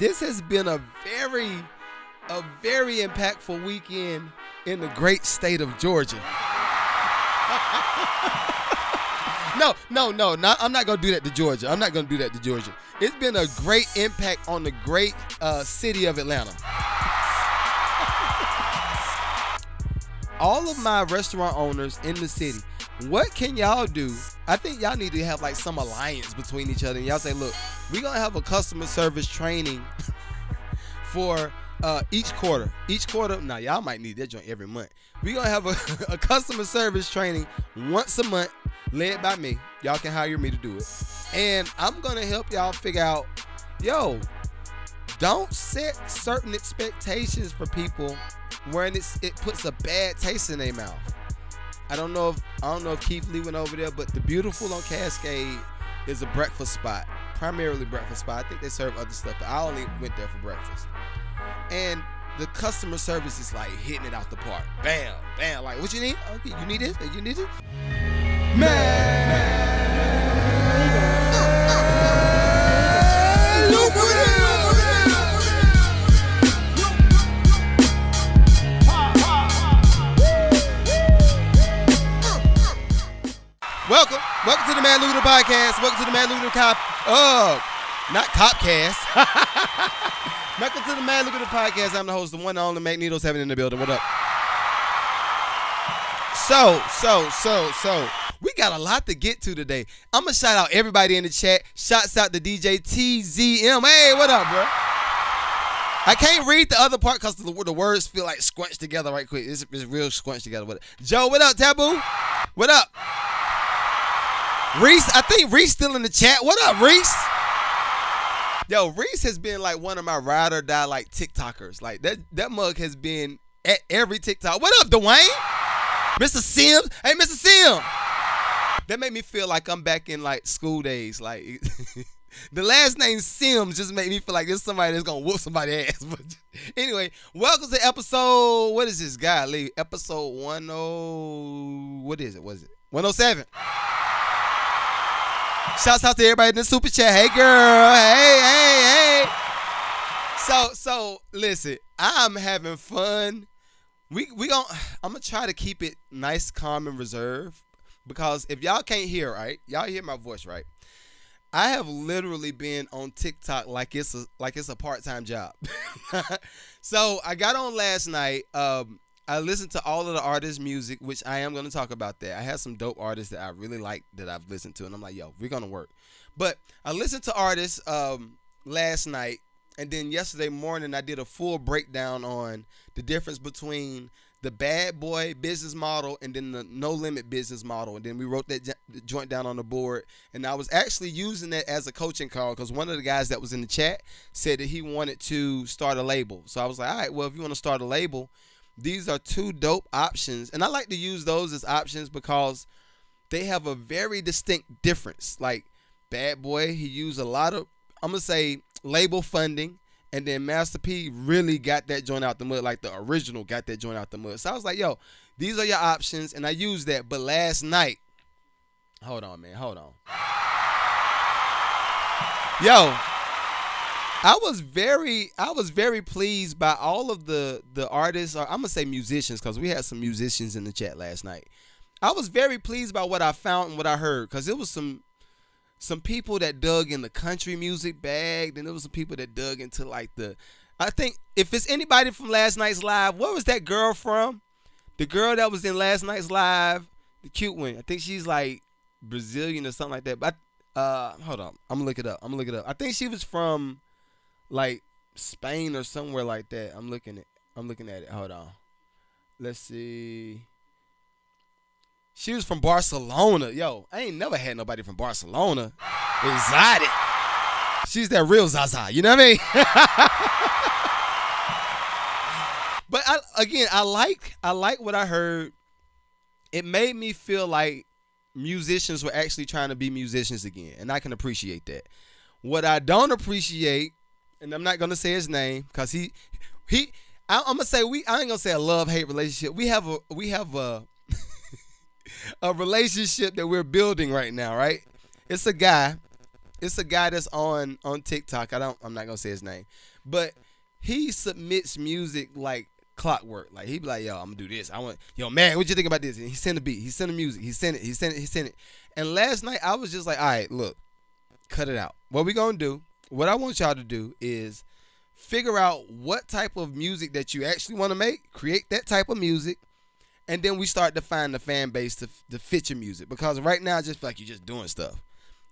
this has been a very impactful weekend in the great state of Georgia. No, I'm not going to do that to Georgia. It's been a great impact on the great city of Atlanta. All of my restaurant owners in the city, what can y'all do? I think y'all need to have like some alliance between each other. And y'all say, look, we're going to have a customer service training for each quarter. Now y'all might need that joint every month. We're going to have a customer service training once a month, led by me. Y'all can hire me to do it. And I'm going to help y'all figure out, don't set certain expectations for people where it puts a bad taste in their mouth. I don't know if Keith Lee went over there, but the Beautiful on Cascade is a breakfast spot, primarily breakfast spot. I think they serve other stuff, but I only went there for breakfast. And the customer service is like hitting it out the park. Bam, bam. Like, what you need? Okay, you need this? You need this? Man! Look at it! Welcome to the Mad Luther Podcast. Welcome to the Mad Luther not Copcast. Welcome to the Mad Luther Podcast. I'm the host, the one and only Magneto's having in the building. What up? So, we got a lot to get to today. I'm going to shout out everybody in the chat. Shouts out to DJ TZM. Hey, what up, bro? I can't read the other part because the words feel like scrunched together right quick. It's real scrunched together. What up? Joe, what up, Taboo? What up? Reese, I think Reese still in the chat. What up, Reese? Yo, Reese has been like one of my ride or die like TikTokers. Like that mug has been at every TikTok. What up, Dwayne? Mr. Sims? Hey, Mr. Sims. That made me feel like I'm back in like school days. Like the last name Sims just made me feel like there's somebody that's gonna whoop somebody's ass. But anyway, welcome to episode. What is this guy? Episode 10. What is it? 107. Shouts out to everybody in the super chat. Hey, girl. Hey. So listen, I'm having fun. I'm gonna try to keep it nice, calm, and reserved because if y'all can't hear, right, y'all hear my voice, right? I have literally been on TikTok like it's a part-time job. So I got on last night. I listened to all of the artists' music, which I am going to talk about that. I had some dope artists that I really like that I've listened to, and I'm like, yo, we're going to work. But I listened to artists last night, and then yesterday morning I did a full breakdown on the difference between the bad boy business model and then the no limit business model. And then we wrote that joint down on the board, and I was actually using that as a coaching call because one of the guys that was in the chat said that he wanted to start a label. So I was like, all right, well, if you want to start a label, these are two dope options, and I like to use those as options because they have a very distinct difference. Like Bad Boy, he used a lot of, I'm going to say, label funding, and then Master P really got that joint out the mud, like the original got that joint out the mud. So I was like, yo, these are your options, and I used that. But last night, hold on. Yo, I was very pleased by all of the artists, or I'm going to say musicians, because we had some musicians in the chat last night. I was very pleased by what I found and what I heard, because it was some people that dug in the country music bag, then there was some people that dug into like I think if it's anybody from last night's live, where was that girl from? The girl that was in last night's live, the cute one. I think she's like Brazilian or something like that. But hold on, I'm gonna look it up. I think she was from like Spain or somewhere like that. I'm looking at it. Hold on. Let's see. She was from Barcelona. Yo, I ain't never had nobody from Barcelona. Exotic. She's that real Zaza. You know what I mean? But I like what I heard. It made me feel like musicians were actually trying to be musicians again, and I can appreciate that. What I don't appreciate, and I'm not gonna say his name because I'm gonna say I ain't gonna say a love-hate relationship. We have a a relationship that we're building right now, right? It's a guy it's a guy that's on TikTok. I'm not gonna say his name, but he submits music like clockwork. Like he be like, yo, I'm gonna do this. I want, yo, man, what you think about this? And he sent the beat. He sent the music. He sent it. He sent it. He sent it. And last night I was just like, all right, look, cut it out. What we gonna do? What I want y'all to do is figure out what type of music that you actually want to make. Create that type of music. And then we start to find the fan base to fit your music. Because right now, I just feel like you're just doing stuff.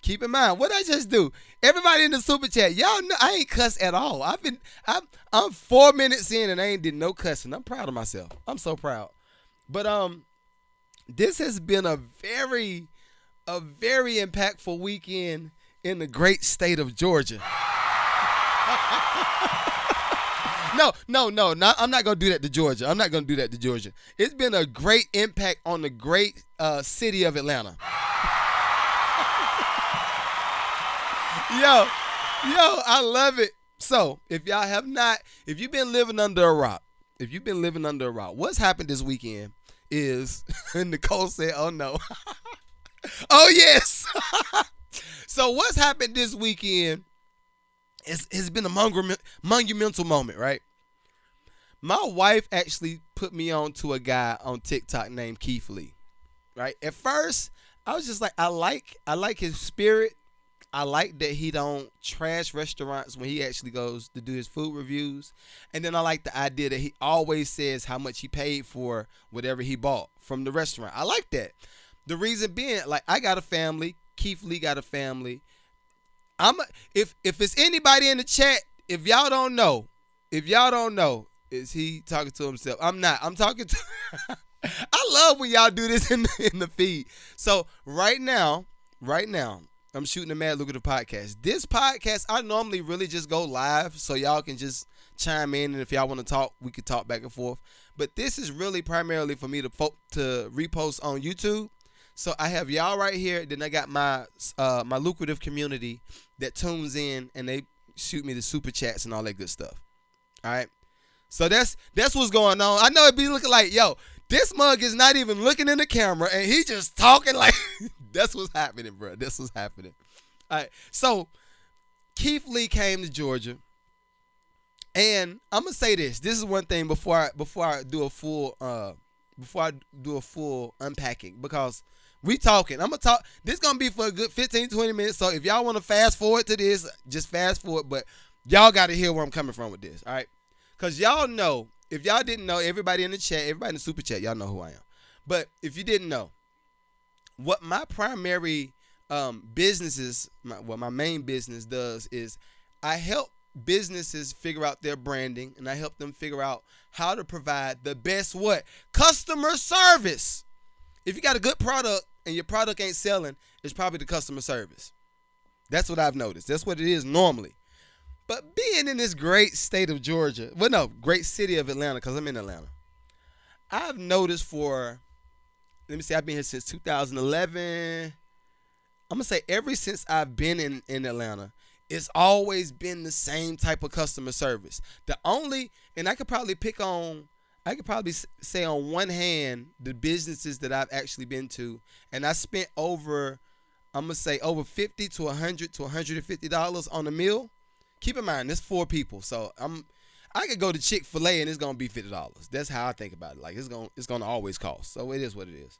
Keep in mind, what I just do? Everybody in the super chat, y'all know I ain't cuss at all. I'm 4 minutes in and I ain't did no cussing. I'm proud of myself. I'm so proud. But this has been a very impactful weekend in the great state of Georgia. No, I'm not gonna do that to Georgia. I'm not gonna do that to Georgia. It's been a great impact on the great city of Atlanta. Yo, I love it. So, if you've been living under a rock, what's happened this weekend is, Nicole said, oh no. Oh yes. So, what's happened this weekend has been a monumental moment, right? My wife actually put me on to a guy on TikTok named Keith Lee, right? At first, I was just like, I like his spirit. I like that he don't trash restaurants when he actually goes to do his food reviews. And then I like the idea that he always says how much he paid for whatever he bought from the restaurant. I like that. The reason being, like, I got a family. Keith Lee got a family. If it's anybody in the chat, if y'all don't know, is he talking to himself? I'm not. I'm talking to I love when y'all do this in the feed. So right now, I'm shooting a Mad Lucrative podcast. This podcast, I normally really just go live so y'all can just chime in, and if y'all want to talk, we could talk back and forth. But this is really primarily for me to repost on YouTube. So I have y'all right here. Then I got my lucrative community that tunes in and they shoot me the super chats and all that good stuff. All right. So that's what's going on. I know it be looking like, yo, this mug is not even looking in the camera and he just talking like that's what's happening, bro. That's what's happening. All right. So Keith Lee came to Georgia, and I'm gonna say this. This is one thing before I do a full unpacking, because we talking. I'm gonna talk. This is gonna be for a good 15-20 minutes. So if y'all want to fast forward to this, just fast forward. But y'all got to hear where I'm coming from with this. All right. Because y'all know, if y'all didn't know, everybody in the chat, everybody in the super chat, y'all know who I am. But if you didn't know, what my primary my main business does is I help businesses figure out their branding, and I help them figure out how to provide the best customer service. If you got a good product and your product ain't selling, it's probably the customer service. That's what I've noticed. That's what it is normally. But being in this great state of Georgia, great city of Atlanta, because I'm in Atlanta, I've noticed I've been here since 2011. I'm going to say ever since I've been in Atlanta, it's always been the same type of customer service. And I could probably say on one hand the businesses that I've actually been to, and I spent over $50 to $100 to $150 on a meal. Keep in mind, there's 4 people, so I could go to Chick-fil-A and it's gonna be $50. That's how I think about it. Like it's gonna always cost. So it is what it is.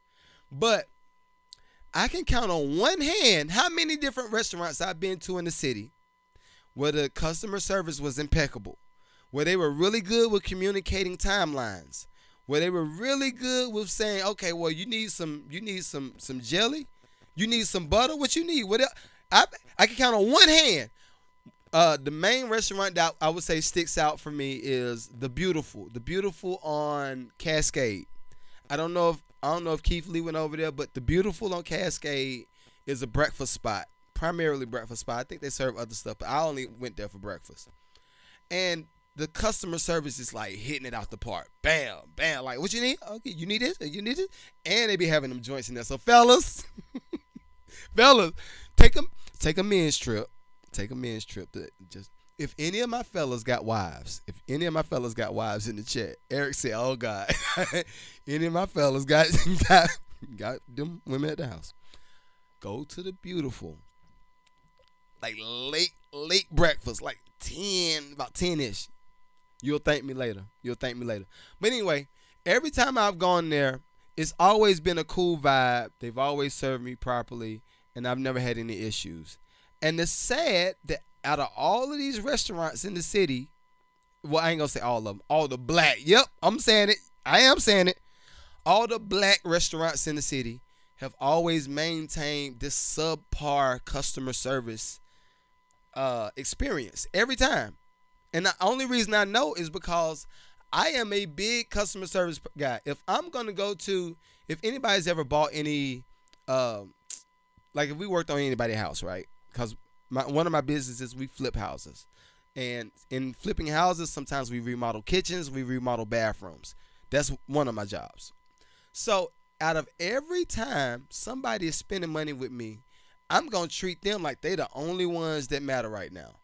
But I can count on one hand how many different restaurants I've been to in the city where the customer service was impeccable, where they were really good with communicating timelines, where they were really good with saying, okay, well, you need some jelly, you need some butter, what you need, what else? I can count on one hand. The main restaurant that I would say sticks out for me is the Beautiful on Cascade. I don't know if Keith Lee went over there, but the Beautiful on Cascade is a breakfast spot, primarily breakfast spot. I think they serve other stuff, but I only went there for breakfast. And the customer service is like hitting it out the park. Bam, bam. Like, what you need? Okay, you need this, you need this, and they be having them joints in there. So fellas, take a men's trip. Take a men's trip to just. If any of my fellas got wives, in the chat, Eric said, "Oh God, any of my fellas got them women at the house. Go to the Beautiful like late breakfast, like 10, about 10ish. You'll thank me later. You'll thank me later. But anyway, every time I've gone there, it's always been a cool vibe. They've always served me properly, and I've never had any issues. And it's sad that out of all of these restaurants in the city, well, I ain't gonna say all of them, all the black, yep, I'm saying it. I am saying it. All the black restaurants in the city have always maintained this subpar customer service experience every time. And the only reason I know is because I am a big customer service guy. If I'm gonna go to, if anybody's ever bought any, like if we worked on anybody's house, right? Because one of my businesses, we flip houses, and in flipping houses, sometimes we remodel kitchens, we remodel bathrooms. That's one of my jobs. So out of every time somebody is spending money with me, I'm gonna treat them like they the only ones that matter right now.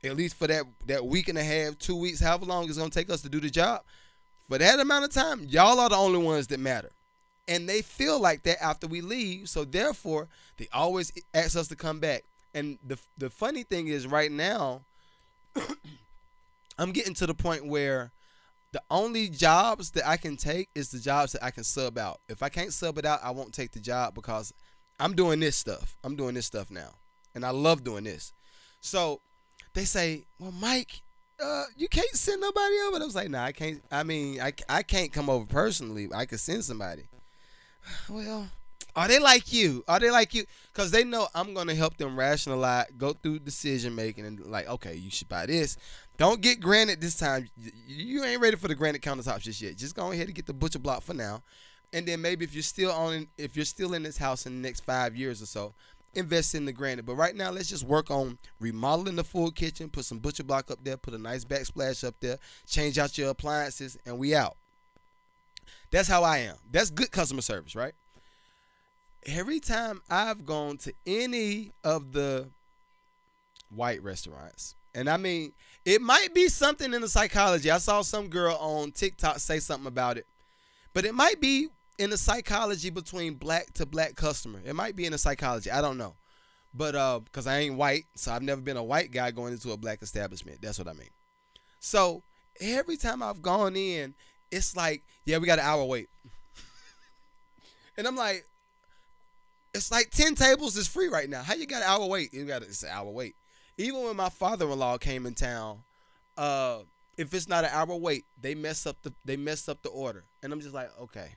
At least for that week and a half, 2 weeks, however long it's gonna take us to do the job. For that amount of time, y'all are the only ones that matter. And they feel like that after we leave, so therefore they always ask us to come back. And the funny thing is, right now, I'm getting to the point where the only jobs that I can take is the jobs that I can sub out. If I can't sub it out, I won't take the job because I'm doing this stuff. I'm doing this stuff now, and I love doing this. So they say, well, Mike, you can't send nobody over. I was like, nah, I can't. I mean, I can't come over personally. I could send somebody. Well, are they like you? Are they like you? Because they know I'm going to help them rationalize, go through decision making, and like, okay, you should buy this. Don't get granite this time. You ain't ready for the granite countertops just yet. Just go ahead and get the butcher block for now. And then maybe if you're still in this house in the next 5 years or so, invest in the granite. But right now, let's just work on remodeling the full kitchen, put some butcher block up there, put a nice backsplash up there, change out your appliances, and we out. That's how I am. That's good customer service, right? Every time I've gone to any of the white restaurants, and I mean, it might be something in the psychology. I saw some girl on TikTok say something about it, but it might be in the psychology between black to black customer. It might be in the psychology. I don't know. But because I ain't white, so I've never been a white guy going into a black establishment. That's what I mean. So every time I've gone in, it's like, yeah, we got an hour wait. And I'm like, it's like 10 tables is free right now. How you got an hour wait? It's an hour wait. Even when my father-in-law came in town, if it's not an hour wait, they mess up the order. And I'm just like, okay.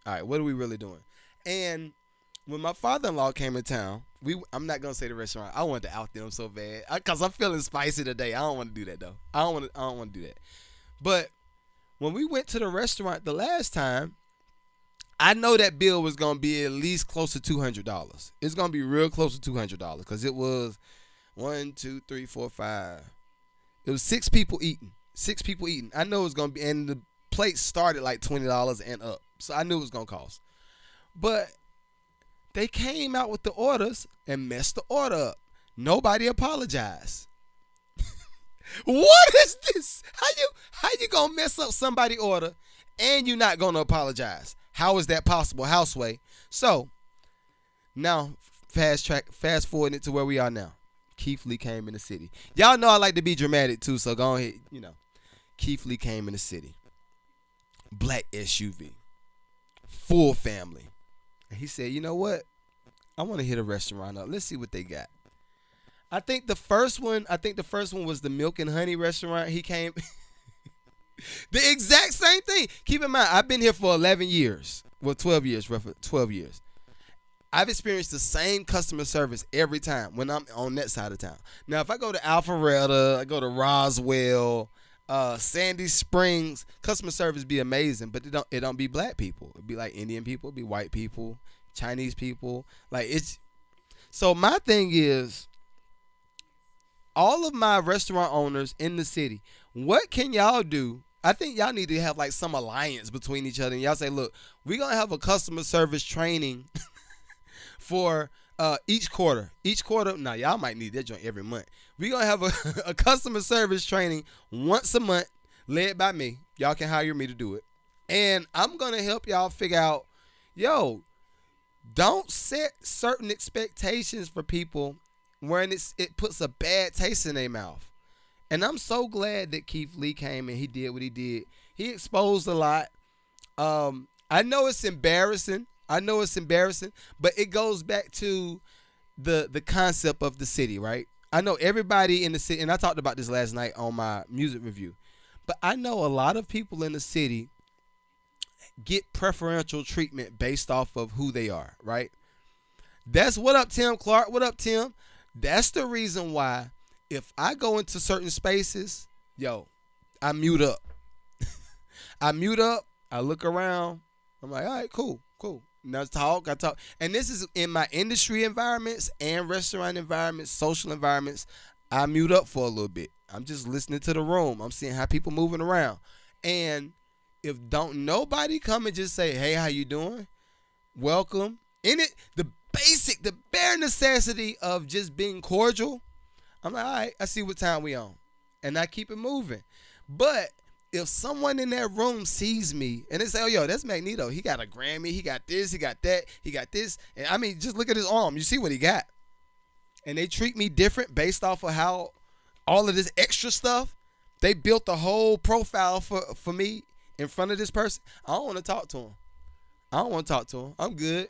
All right, what are we really doing? And when my father-in-law came in town, I'm not gonna say the restaurant. I wanted to out them so bad because I'm feeling spicy today. I don't want to do that though. I don't want to do that. But when we went to the restaurant the last time, I know that bill was gonna be at least close to $200. It's gonna be real close to $200 because it was 1, 2, 3, 4, 5. It was 6 people eating. 6 people eating. I know it was gonna be, and the plate started like $20 and up. So I knew it was going to cost. But they came out with the orders and messed the order up. Nobody apologized. What is this? How you going to mess up somebody's order and you're not going to apologize? How is that possible? Houseway. So now fast forwarding it to where we are now. Keith Lee came in the city. Y'all know I like to be dramatic too, so go ahead, Keith Lee came in the city. Black SUV. Full family. And he said, you know what? I want to hit a restaurant up. Let's see what they got. I think the first one was the Milk and Honey restaurant. He came the exact same thing. Keep in mind, I've been here for 11 years. Well, 12 years, roughly 12 years. I've experienced the same customer service every time when I'm on that side of town. Now, if I go to Alpharetta, I go to Roswell, Sandy Springs, customer service be amazing, but it don't be black people. It be like Indian people, it be white people, Chinese people. Like it's so my thing is all of my restaurant owners in the city, what can y'all do? I think y'all need to have like some alliance between each other. And y'all say, look, we're gonna have a customer service training for each quarter. Now y'all might need that joint every month. We're going to have a customer service training once a month led by me. Y'all can hire me to do it. And I'm going to help y'all figure out, don't set certain expectations for people where it puts a bad taste in their mouth. And I'm so glad that Keith Lee came and he did what he did. He exposed a lot. I know it's embarrassing. But it goes back to the concept of the city, right? I know everybody in the city, and I talked about this last night on my music review, but I know a lot of people in the city get preferential treatment based off of who they are, right? That's what up, Tim Clark. What up, Tim? That's the reason why if I go into certain spaces, I mute up. I look around. I'm like, all right, cool. Now I talk. And this is in my industry environments and restaurant environments, social environments. I mute up for a little bit. I'm just listening to the room. I'm seeing how people moving around. And if don't nobody come and just say, hey, how you doing? Welcome. The bare necessity of just being cordial, I'm like, all right, I see what time we on. And I keep it moving. But if someone in that room sees me and they say, oh, yo, that's Magneto. He got a Grammy. He got this. He got that. He got this. And I mean, just look at his arm. You see what he got. And they treat me different based off of how all of this extra stuff, they built a whole profile for me in front of this person. I don't want to talk to him. I'm good.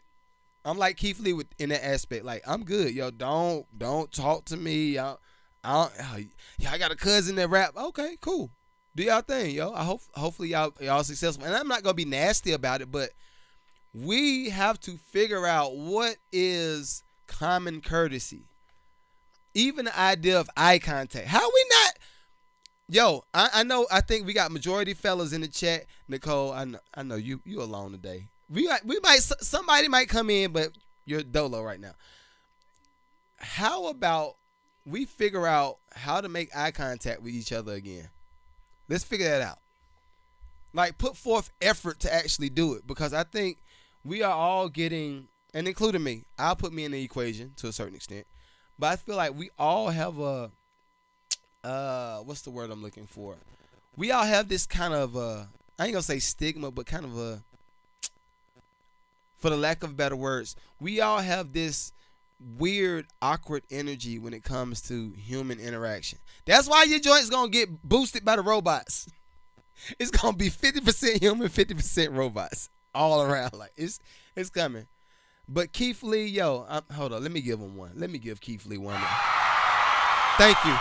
I'm like Keith Lee in that aspect. Like, I'm good. Yo, don't talk to me. I got a cousin that rap. Okay, cool. Do y'all thing, yo. Hopefully y'all successful. And I'm not gonna be nasty about it, but we have to figure out what is common courtesy. Even the idea of eye contact. How we not? Yo, I know. I think we got majority fellas in the chat. Nicole, I know you alone today. Somebody might come in, but you're dolo right now. How about we figure out how to make eye contact with each other again? Let's figure that out. Like, put forth effort to actually do it, because I think we are all getting, and including me, I'll put me in the equation to a certain extent, but I feel like we all have what's the word I'm looking for? We all have this kind of I ain't gonna say stigma, but kind of for the lack of better words, we all have this weird, awkward energy when it comes to human interaction. That's why your joint's gonna get boosted by the robots. It's gonna be 50% human, 50% robots all around. Like, it's coming. But Keith Lee, yo, hold on. Let me give him one. Let me give Keith Lee one. Thank you.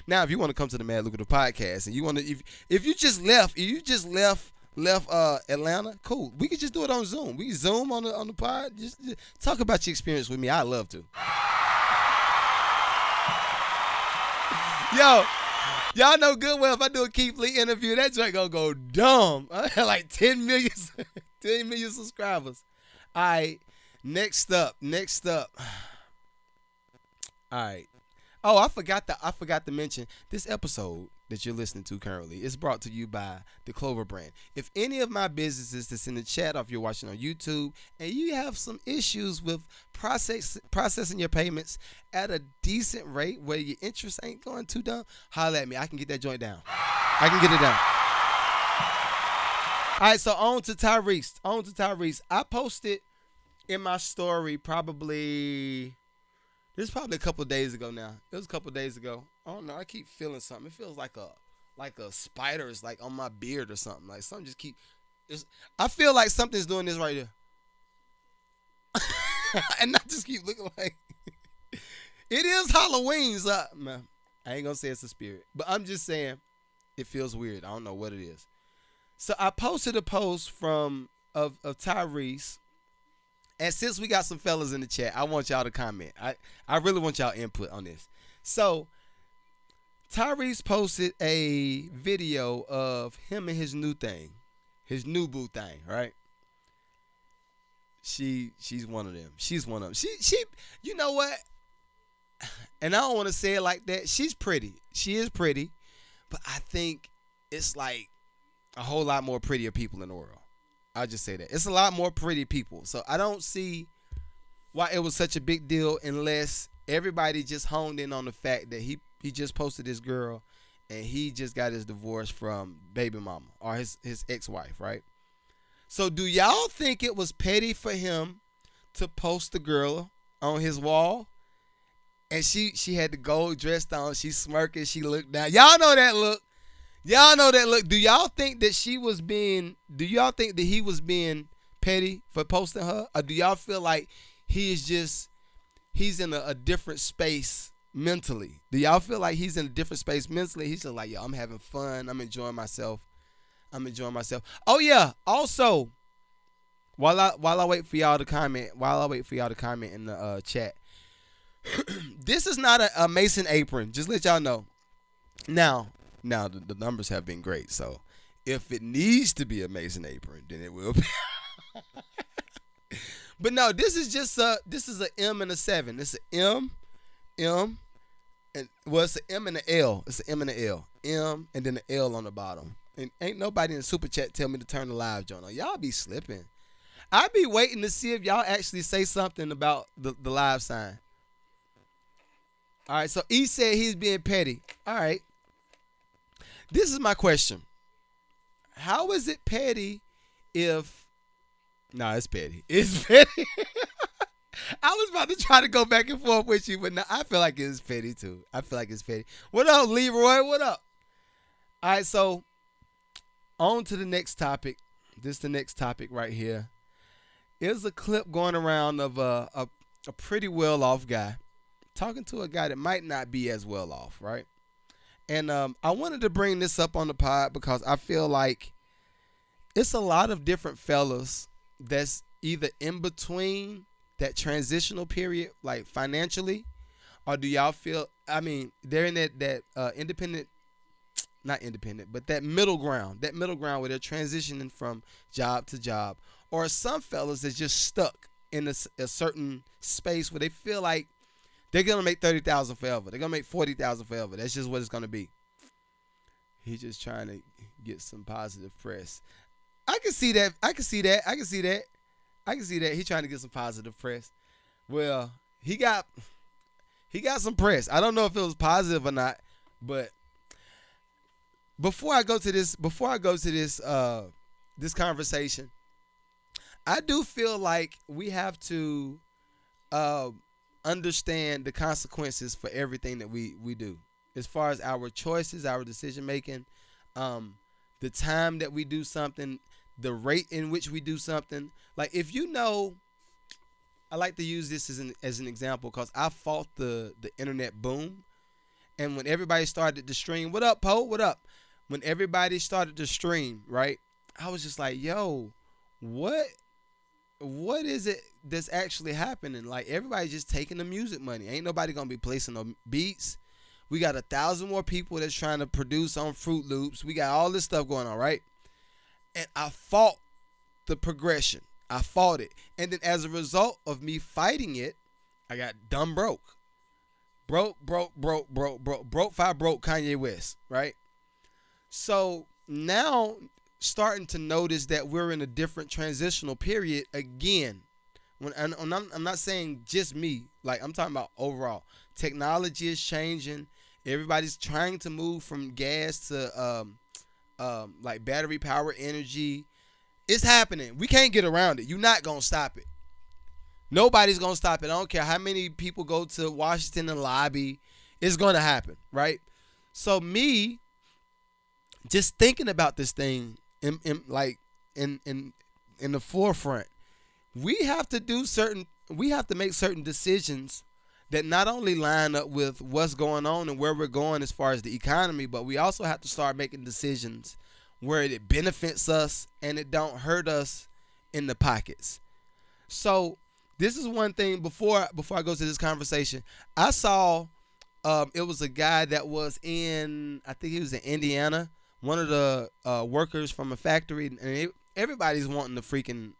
Now, if you want to come to the Mad Lucrative Podcast and you want to, if you just left Atlanta, cool. We could just do it on Zoom. We can Zoom on the pod. Just talk about your experience with me. I'd love to. Yo, y'all know good well if I do a Keith Lee interview, that joint gonna go dumb. I had like 10 million subscribers. All right, next up. All right. Oh, I forgot to mention this episode that you're listening to currently is brought to you by the Clover brand. If any of my businesses that's in the chat, or if you're watching on YouTube and you have some issues with processing your payments at a decent rate where your interest ain't going too dumb, holler at me. I can get that joint down. I can get it down. All right, so on to Tyrese. I posted in my story this is probably a couple of days ago now. It was a couple of days ago. I don't know. I keep feeling something. It feels like a spider is like on my beard or something. Like something just I feel like something's doing this right here. And I just keep looking like it is Halloween. So, man, I ain't gonna say it's a spirit, but I'm just saying it feels weird. I don't know what it is. So I posted a post of Tyrese. And since we got some fellas in the chat, I want y'all to comment. I really want y'all input on this. So, Tyrese posted a video of him and his new boo thing, right? She's one of them. She's one of them. She, you know what? And I don't want to say it like that. She's pretty. She is pretty. But I think it's like a whole lot more prettier people in the world. I'll just say that. It's a lot more pretty people. So I don't see why it was such a big deal unless everybody just honed in on the fact that he just posted this girl and he just got his divorce from baby mama or his ex-wife, right? So do y'all think it was petty for him to post the girl on his wall, and she had the gold dressed on. She smirking. She looked down. Y'all know that look. Y'all know that look. Do y'all think that she was being? Do y'all think that he was being petty for posting her, or do y'all feel like he is just he's in a different space mentally? Do y'all feel like he's in a different space mentally? He's just like, yo, I'm having fun. I'm enjoying myself. I'm enjoying myself. Oh yeah. Also, while I wait for y'all to comment, in the chat, this is not a Mason apron. Just let y'all know. Now the numbers have been great. So if it needs to be a Mason apron, then it will be. But no, this is just a M and a 7. It's an M, and well, it's an M and an L. It's an M and an L. M and then an L on the bottom. And ain't nobody in the super chat tell me to turn the live joint on. Y'all be slipping. I be waiting to see if y'all actually say something about the live sign. All right, so E said he's being petty. All right. This is my question. How is it petty if... No, it's petty. It's petty. I was about to try to go back and forth with you, but no, I feel like it's petty too. I feel like it's petty. What up, Leroy? What up? All right, so on to the next topic. This is the next topic right here. There's a clip going around of a pretty well-off guy talking to a guy that might not be as well off, right? And I wanted to bring this up on the pod because I feel like it's a lot of different fellas that's either in between that transitional period, like financially, or do y'all feel, I mean, they're in that independent, not independent, but that middle ground where they're transitioning from job to job, or some fellas that's just stuck in a certain space where they feel like they're going to make $30,000 forever. They're going to make $40,000 forever. That's just what it's going to be. He's just trying to get some positive press. I can see that. He's trying to get some positive press. Well, he got some press. I don't know if it was positive or not, but before I go to this this conversation, I do feel like we have to understand the consequences for everything that we do, as far as our choices, our decision making, the time that we do something, the rate in which we do something. Like, if you know, I like to use this as an example because I fought the internet boom, and when everybody started to stream, what up, Poe? What up? When everybody started to stream, right? I was just like, yo, what is it that's actually happening? Like, everybody's just taking the music money. Ain't nobody gonna be placing no beats. We got 1,000 more people that's trying to produce on Fruit Loops. We got all this stuff going on, right? And I fought the progression. I fought it. And then as a result of me fighting it, I got dumb broke. Broke Kanye West, right? So now starting to notice that we're in a different transitional period again. I'm not saying just me. Like, I'm talking about overall. Technology is changing. Everybody's trying to move from gas to like battery power energy. It's happening. We can't get around it. You're not going to stop it. Nobody's going to stop it. I don't care how many people go to Washington and lobby. It's going to happen, right? So me just thinking about this thing in the forefront, we have to make certain decisions that not only line up with what's going on and where we're going as far as the economy, but we also have to start making decisions where it benefits us and it don't hurt us in the pockets. So this is one thing before I go to this conversation. I saw it was a guy that was I think he was in Indiana, one of the workers from a factory, and everybody's wanting to freaking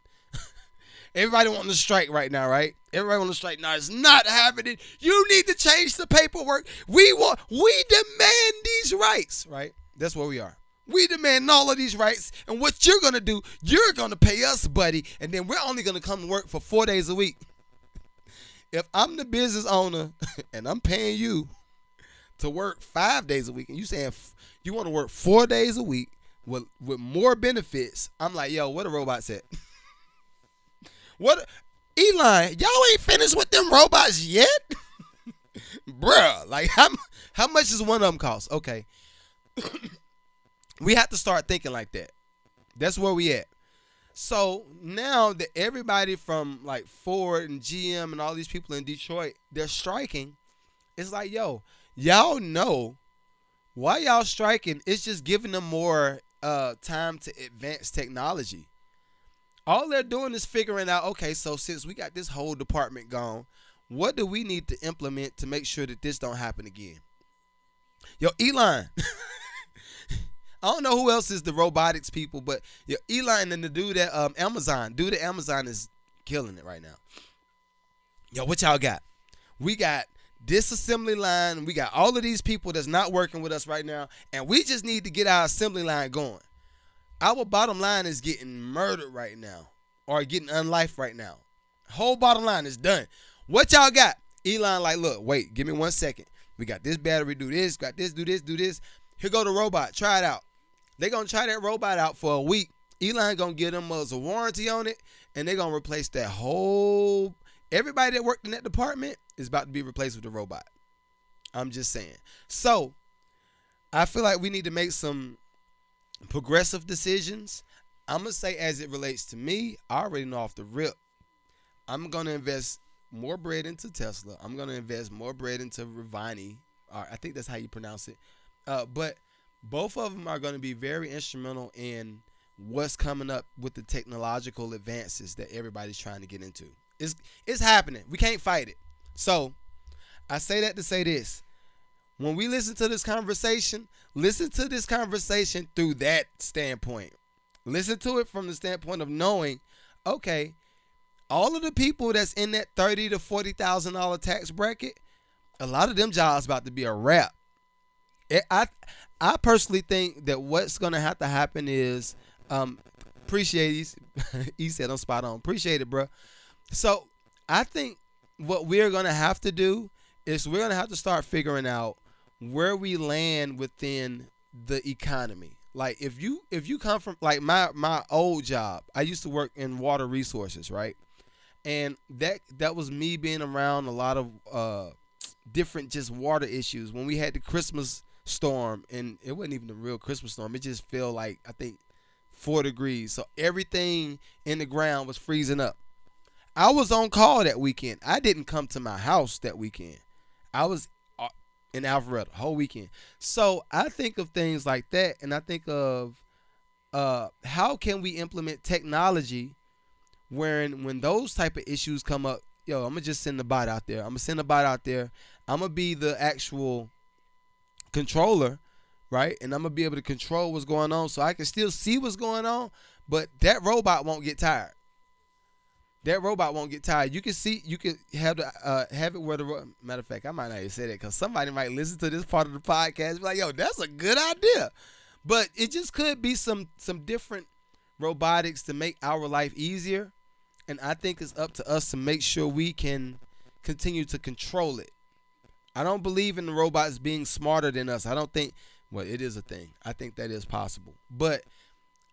everybody wanting to strike right now, right? Everybody wanting to strike now. It's not happening. You need to change the paperwork. We demand these rights, right? That's where we are. We demand all of these rights, and what you're going to do, you're going to pay us, buddy, and then we're only going to come to work for 4 days a week. If I'm the business owner and I'm paying you to work 5 days a week, and you saying you want to work 4 days a week with more benefits, I'm like, yo, what a robot said. What Elon, y'all ain't finished with them robots yet, bruh. Like how much does one of them cost? Okay, we have to start thinking like that. That's where we at. So now that everybody from like Ford and GM and all these people in Detroit, they're striking. It's like, yo, y'all know why y'all striking. It's just giving them more time to advance technology. All they're doing is figuring out, okay, so since we got this whole department gone, what do we need to implement to make sure that this don't happen again? Yo, Elon, I don't know who else is the robotics people, but yo, Elon and the dude at Amazon is killing it right now. Yo, what y'all got? We got this assembly line. We got all of these people that's not working with us right now, and we just need to get our assembly line going. Our bottom line is getting murdered right now, or getting unlife right now. Whole bottom line is done. What y'all got? Elon like, look, wait, give me 1 second. We got this battery, do this, got this, do this, do this. Here go the robot. Try it out. They gonna try that robot out for a week. Elon gonna give them a warranty on it, and they gonna replace that whole. Everybody that worked in that department is about to be replaced with a robot. I'm just saying. So I feel like we need to make some progressive decisions. I'm gonna say, as it relates to me, I already know off the rip, I'm gonna invest more bread into Tesla. I'm gonna invest more bread into Rivani. I think that's how you pronounce it. But both of them are going to be very instrumental in what's coming up with the technological advances that everybody's trying to get into. It's happening. We can't fight it. So I say that to say this. When we listen to this conversation, listen to this conversation through that standpoint. Listen to it from the standpoint of knowing, okay, all of the people that's in that $30,000 to $40,000 tax bracket, a lot of them jobs about to be a wrap. I personally think that what's going to have to happen is, appreciate he said I'm spot on. Appreciate it, bro. So I think what we're going to have to do is we're going to have to start figuring out where we land within the economy. Like if you come from like my old job, I used to work in water resources, right? And that was me being around a lot of different just water issues. When we had the Christmas storm, and it wasn't even a real Christmas storm, it just felt like, I think, 4 degrees, so everything in the ground was freezing up. I was on call that weekend. I didn't come to my house that weekend. I was in Alpharetta whole weekend. So I think of things like that, and I think of how can we implement technology when those type of issues come up. Yo, I'm gonna just send the bot out there. I'm gonna be the actual controller, right? And I'm gonna be able to control what's going on, so I can still see what's going on. But that robot won't get tired. You can see, you can have it where the matter of fact, I might not even say that because somebody might listen to this part of the podcast and be like, yo, that's a good idea. But it just could be some different robotics to make our life easier. And I think it's up to us to make sure we can continue to control it. I don't believe in the robots being smarter than us. I don't think, well, it is a thing. I think that is possible. But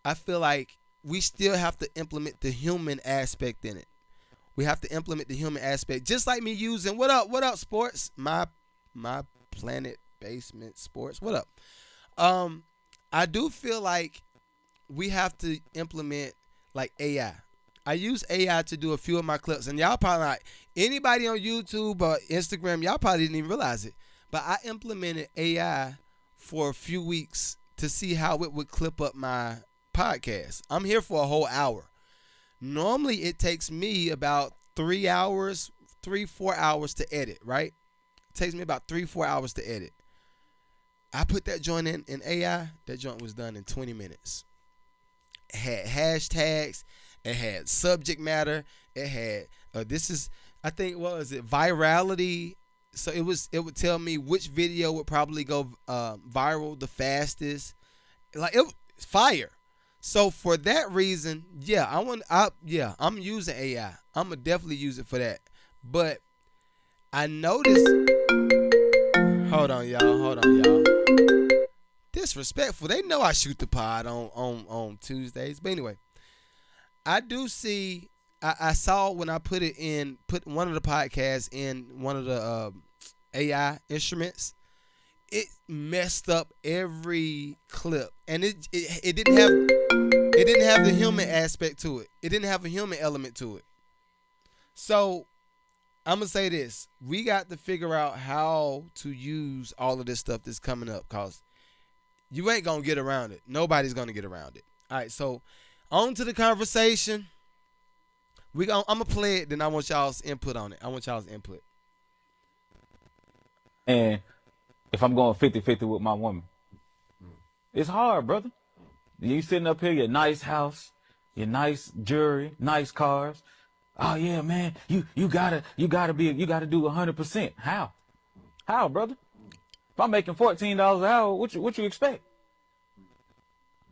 I feel like we still have to implement the human aspect in it. We have to implement the human aspect. Just like me using, what up, sports? My Planet Basement Sports. What up? I do feel like we have to implement like AI. I use AI to do a few of my clips, and y'all probably not, anybody on YouTube or Instagram, y'all probably didn't even realize it, but I implemented AI for a few weeks to see how it would clip up my podcast. I'm here for a whole hour. Normally it takes me about 4 hours to edit, right? It takes me about 4 hours to edit. I put that joint in AI. That joint was done in 20 minutes. It had hashtags. It had subject matter. It had I think, what was it, virality. So it would tell me which video would probably go viral the fastest. Like, it was fire. So for that reason, I'm using AI. I'm gonna definitely use it for that. But I noticed. Hold on, y'all. Disrespectful. They know I shoot the pod on Tuesdays. But anyway, I do see I saw when I put one of the podcasts in one of the AI instruments, it messed up every clip, and it didn't have the human aspect to it. It didn't have a human element to it. So I'm gonna say this: we got to figure out how to use all of this stuff that's coming up, cause you ain't gonna get around it. Nobody's gonna get around it. All right, so on to the conversation. I'm gonna play it. Then I want y'all's input on it. I want y'all's input. And if I'm going 50-50 with my woman, it's hard, brother. You sitting up here, your nice house, your nice jewelry, nice cars. Oh yeah, man, you gotta do 100%. How, brother? If I'm making $14 an hour, what you expect?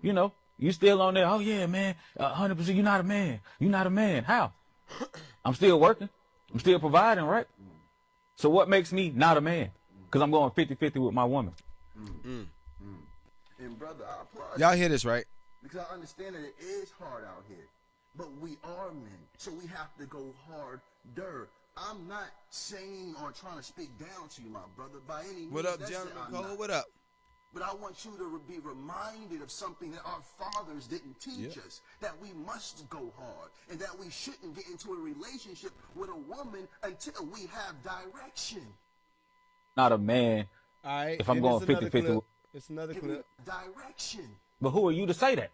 You know, you still on there. Oh yeah, man, 100%. You're not a man. You're not a man. How? I'm still working. I'm still providing, right? So what makes me not a man? Because I'm going 50-50 with my woman. Mm. And brother, I applaud Y'all you hear this, right? because I understand that it is hard out here. But we are men, so we have to go harder. I'm not saying or trying to speak down to you, my brother, by any means. What up, That's Gentleman I'm Cole? not. What up? But I want you to be reminded of something that our fathers didn't teach us, that we must go hard and that we shouldn't get into a relationship with a woman until we have direction. Not a man. All right. If I'm then going it's another 50-50 clip. with- It's another Give me clip. direction. But who are you to say that?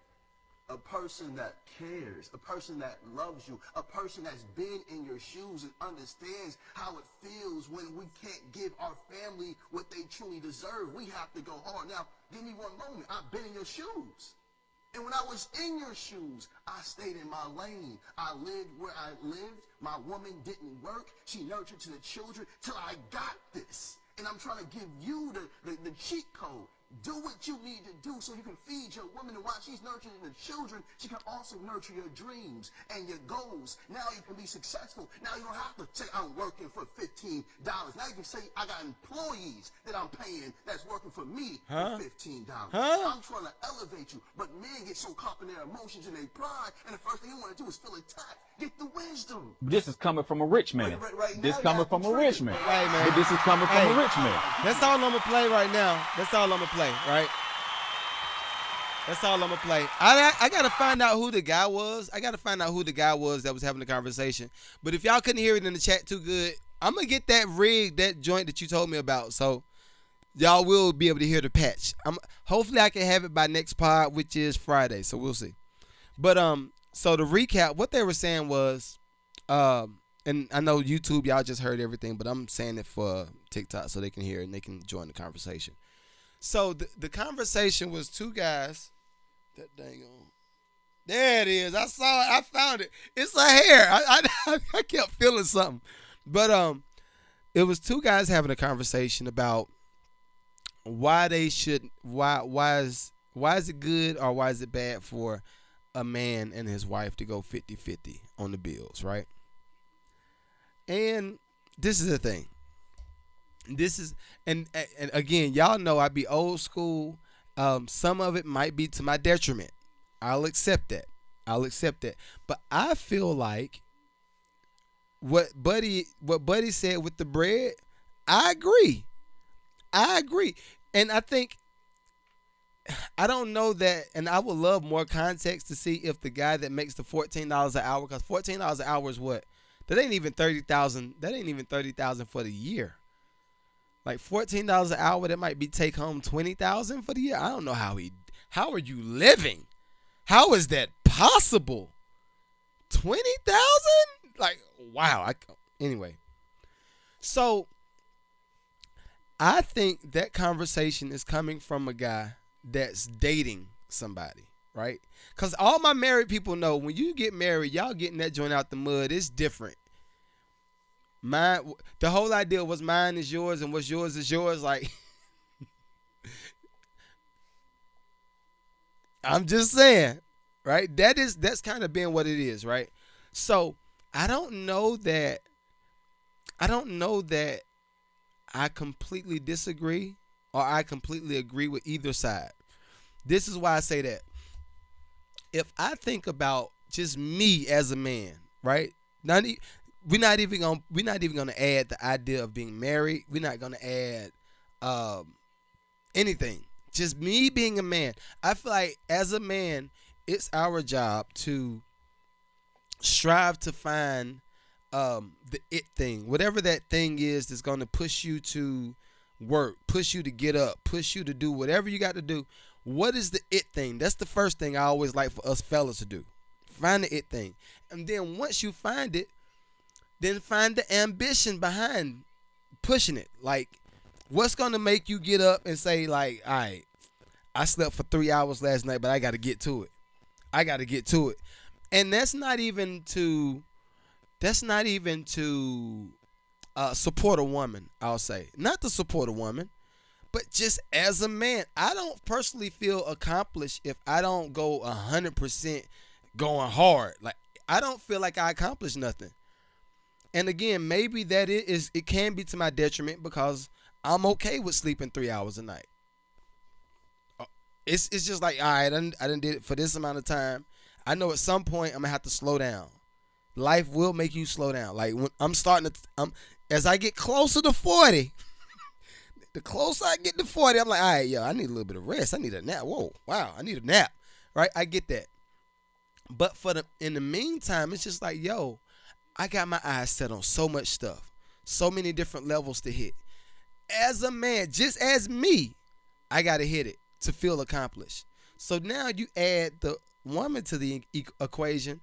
A person that cares, a person that loves you, a person that's been in your shoes and understands how it feels when we can't give our family what they truly deserve. We have to go hard. Now, give me one moment. I've been in your shoes. And when I was in your shoes, I stayed in my lane. I lived where I lived. My woman didn't work. She nurtured to the children till I got this. And I'm trying to give you the cheat code. Do what you need to do so you can feed your woman, and while she's nurturing the children, she can also nurture your dreams and your goals. Now you can be successful. Now you don't have to say I'm working for $15. Now you can say I got employees that I'm paying that's working for me for $15. I'm trying to elevate you, but men get so caught in their emotions and their pride, and the first thing you want to do is feel attacked. Get the wisdom. This is coming from a rich man. Right This now, coming you from have a to rich trigger. man. Hey, man. But this is coming from Hey. a rich man. That's all I'm gonna play right now. That's all I'm gonna play, right? That's all I'm gonna play. I gotta find out who the guy was. I gotta find out who the guy was that was having the conversation. But if y'all couldn't hear it in the chat too good, I'm gonna get that joint that you told me about. So y'all will be able to hear the patch. Hopefully I can have it by next pod, which is Friday. So we'll see. But so to recap, what they were saying was, and I know YouTube, y'all just heard everything, but I'm saying it for TikTok so they can hear it and they can join the conversation. So the conversation was two guys. That dang on. There it is. I saw it. I found it. It's a hair. I kept feeling something. But it was two guys having a conversation about why is it good or why is it bad for a man and his wife to go 50-50 on the bills, right? And this is the thing. This is and again, y'all know I be old school. Some of it might be to my detriment. I'll accept that. But I feel like what Buddy said with the bread, I agree. And I think I don't know that, and I would love more context to see if the guy that makes the $14 an hour, because $14 an hour is what? That ain't even 30,000. That ain't even 30,000 for the year. Like $14 an hour, that might be take home 20,000 for the year. I don't know how are you living? How is that possible? 20,000? Like, wow. Anyway. So I think that conversation is coming from a guy that's dating somebody, right? Because all my married people know when you get married, y'all getting that joint out the mud. It's different. The whole idea was mine is yours and what's yours is yours. Like, I'm just saying, right? That's kind of been what it is, right? So I don't know that I completely disagree or I completely agree with either side. This is why I say that. If I think about just me as a man, right? We're not even gonna add the idea of being married. We're not gonna add um, anything. Just me being a man. I feel like as a man, it's our job to strive to find the it thing, whatever that thing is that's going to push you to work, push you to get up, push you to do whatever you got to do. What is the it thing? That's the first thing I always like for us fellas to do. Find the it thing. And then once you find it, then find the ambition behind pushing it. Like, what's going to make you get up and say, like, all right, I slept for 3 hours last night, but I got to get to it. I got to get to it. And that's not even to support a woman, I'll say. Not to support a woman, but just as a man. I don't personally feel accomplished if I don't go 100% going hard. Like, I don't feel like I accomplished nothing. And again, maybe it can be to my detriment because I'm okay with sleeping 3 hours a night. It's just like, all right, I done did it for this amount of time. I know at some point I'm gonna have to slow down. Life will make you slow down. Like when as I get closer to 40, the closer I get to 40, I'm like, all right, yo, I need a little bit of rest. I need a nap. Whoa, wow, I need a nap. Right? I get that. But in the meantime, it's just like, yo, I got my eyes set on so much stuff, so many different levels to hit. As a man, just as me, I gotta hit it to feel accomplished. So now you add the woman to the equation.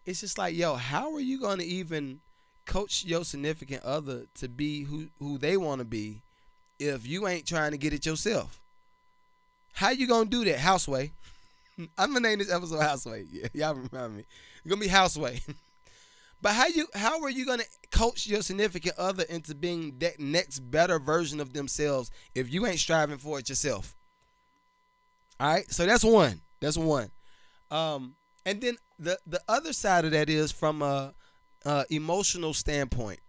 It's just like, yo, how are you gonna even coach your significant other to be who they want to be if you ain't trying to get it yourself? How you gonna do that, Houseway? I'm gonna name this episode Houseway. Yeah, y'all remember me. It's gonna be Houseway. But how are you gonna coach your significant other into being that next better version of themselves if you ain't striving for it yourself? All right, so that's one. That's one. And then the other side of that is from a emotional standpoint.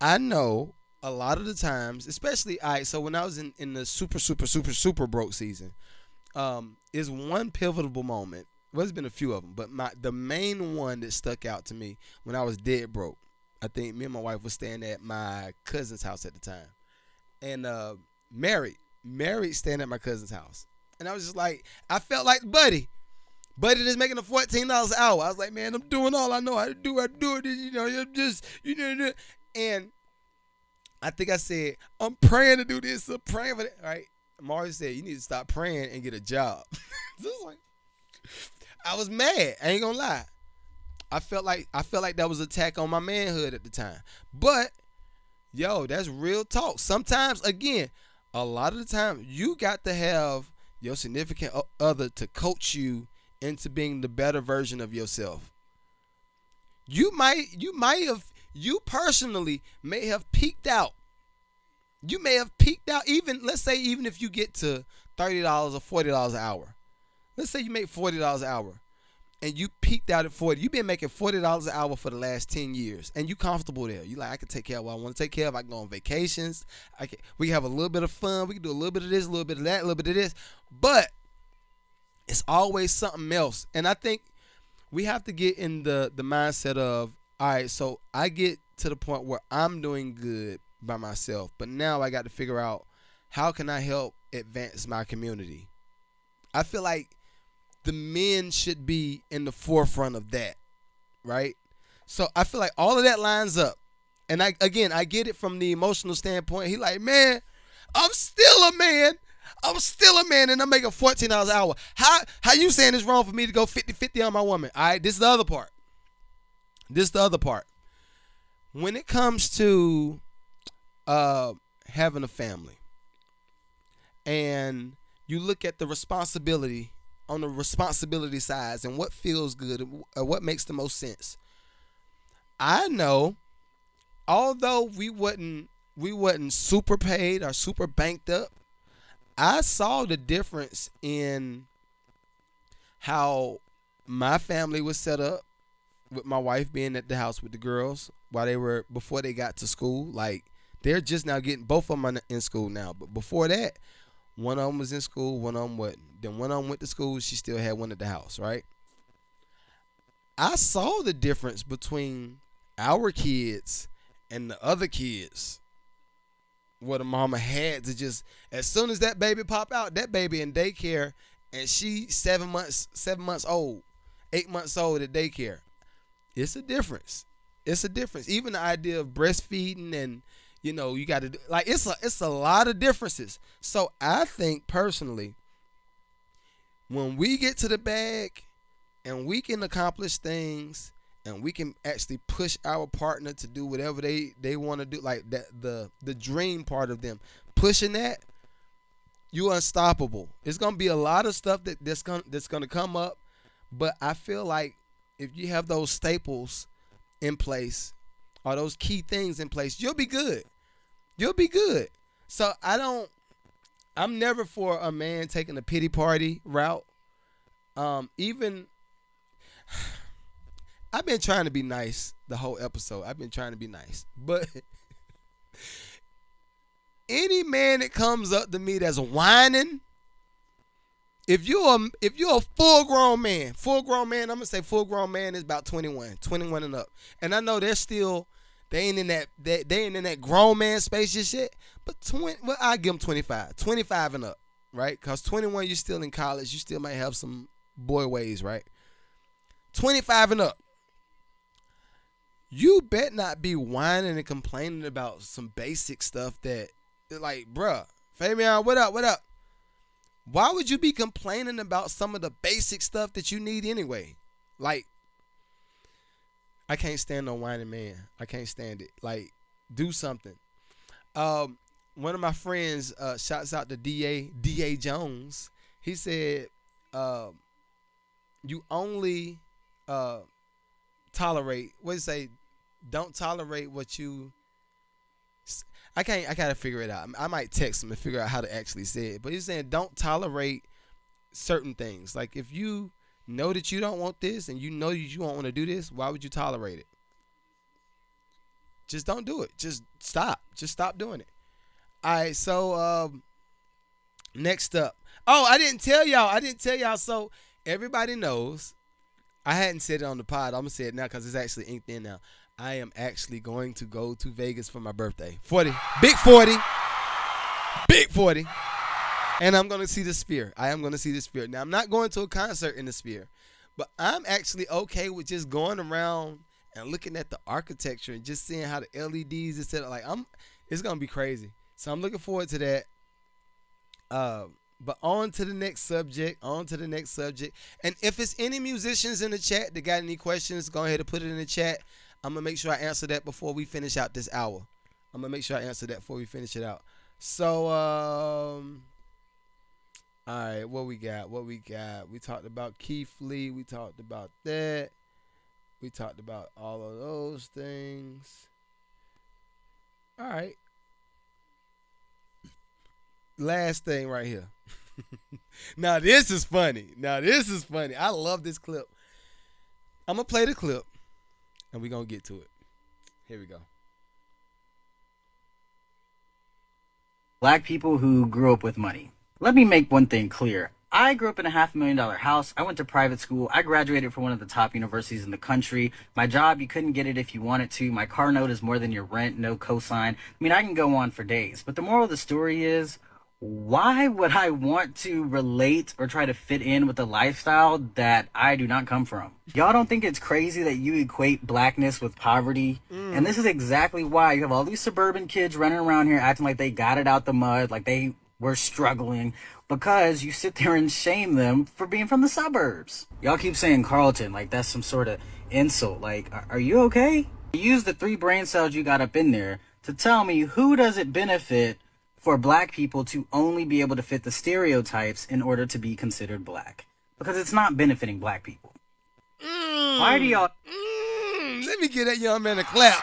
I know a lot of the times, especially so when I was in the super broke season, is one pivotal moment. Well, there's been a few of them, but the main one that stuck out to me when I was dead broke. I think me and my wife was staying at my cousin's house at the time, and married staying at my cousin's house, and I was just like, I felt like Buddy is making a $14 an hour. I was like, man, I'm doing all I know how to do. I do it, I'm just, and I think I said, I'm praying to do this, I'm praying for that. All right, Mari said, you need to stop praying and get a job. So like, I was mad. I ain't gonna lie. I felt like that was an attack on my manhood at the time. But yo, that's real talk. Sometimes, again, a lot of the time, you got to have your significant other to coach you into being the better version of yourself. You personally may have peaked out. You may have peaked out. Let's say if you get to $30 or $40 an hour. Let's say you make $40 an hour and you peaked out at 40. You've been making $40 an hour for the last 10 years and you comfortable there. You like, I can take care of what I want to take care of. I can go on vacations. We can have a little bit of fun. We can do a little bit of this, a little bit of that, a little bit of this. But it's always something else. And I think we have to get in the mindset of, all right, so I get to the point where I'm doing good by myself, but now I got to figure out how can I help advance my community. I feel like the men should be in the forefront of that, right? So I feel like all of that lines up. And I get it from the emotional standpoint. He like, man, I'm still a man and I'm making $14 an hour. How you saying it's wrong for me to go 50-50 on my woman? All right, this is the other part. When it comes to having a family and you look at the responsibility on the responsibility sides and what feels good and what makes the most sense. I know, although we wasn't super paid or super banked up, I saw the difference in how my family was set up with my wife being at the house with the girls before they got to school. Like, they're just now both of them are in school now. But before that, one of them was in school, one of them wasn't. Then one of them went to school, she still had one at the house, right? I saw the difference between our kids and the other kids. What a mama had to just, as soon as that baby pop out, that baby in daycare, and she 7 months old, 8 months old at daycare. It's a difference. It's a difference. Even the idea of breastfeeding and you got to do, like, it's a lot of differences. So I think personally, when we get to the bag and we can accomplish things and we can actually push our partner to do whatever they want to do, like that, the dream part of them pushing that, you're unstoppable. It's gonna be a lot of stuff that's gonna come up, but I feel like if you have those staples in place or those key things in place, you'll be good. You'll be good. So I'm never for a man taking a pity party route. Even I've been trying to be nice the whole episode. I've been trying to be nice. But any man that comes up to me that's whining, if you're a full grown man, I'm gonna say full grown man is about 21 and up. And I know they ain't in that grown man space and shit. But I give them 25 and up, right? Cause 21 you're still in college, you still might have some boy ways, right? 25 and up. You bet not be whining and complaining about some basic stuff that, like, bruh, Fabian, what up? Why would you be complaining about some of the basic stuff that you need anyway? Like, I can't stand no whining man. I can't stand it. Like, do something. One of my friends, shouts out to DA Jones. He said, you only tolerate, what do you say? Don't tolerate what you. I gotta figure it out. I might text him and figure out how to actually say it. But he's saying don't tolerate certain things. Like, if you know that you don't want this and you know you don't want to do this, why would you tolerate it? Just don't do it. Just stop. Just stop doing it. All right. So next up. Oh, I didn't tell y'all. So everybody knows. I hadn't said it on the pod. I'm gonna say it now because it's actually inked in now. I am actually going to go to Vegas for my birthday. 40. Big 40. Big 40. And I'm going to see the Sphere. I am going to see the Sphere. Now, I'm not going to a concert in the Sphere, but I'm actually okay with just going around and looking at the architecture and just seeing how the LEDs is set up. Like, it's going to be crazy. So I'm looking forward to that. But on to the next subject. And if it's any musicians in the chat that got any questions, go ahead and put it in the chat. I'm going to make sure I answer that before we finish out this hour. So, all right, what we got? We talked about Keith Lee. We talked about that. We talked about all of those things. All right. Last thing right here. Now, this is funny. I love this clip. I'm going to play the clip. And we're going to get to it. Here we go. Black people who grew up with money. Let me make one thing clear. I grew up in a $500,000 house. I went to private school. I graduated from one of the top universities in the country. My job, you couldn't get it if you wanted to. My car note is more than your rent, no cosign. I mean, I can go on for days. But the moral of the story is, why would I want to relate or try to fit in with a lifestyle that I do not come from? Y'all don't think it's crazy that you equate blackness with poverty? And this is exactly why you have all these suburban kids running around here acting like they got it out the mud, like they were struggling, because you sit there and shame them for being from the suburbs. Y'all keep saying Carlton like that's some sort of insult. Like, are you okay? Use the 3 brain cells you got up in there to tell me, who does it benefit for black people to only be able to fit the stereotypes in order to be considered black? Because it's not benefiting black people. Why do y'all... Let me give that young man a clap.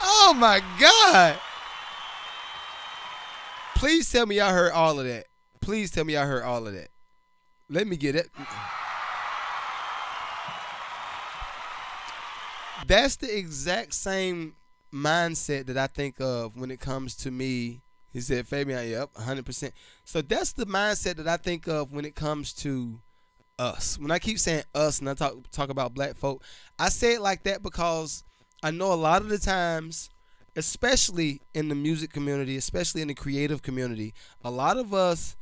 Oh, my God. Please tell me y'all heard all of that. Let me get it. That's the exact same mindset that I think of when it comes to me. He said, Fabian, yep, 100%. So that's the mindset that I think of when it comes to us. When I keep saying us and I talk about black folk, I say it like that because I know a lot of the times, especially in the music community, especially in the creative community, a lot of us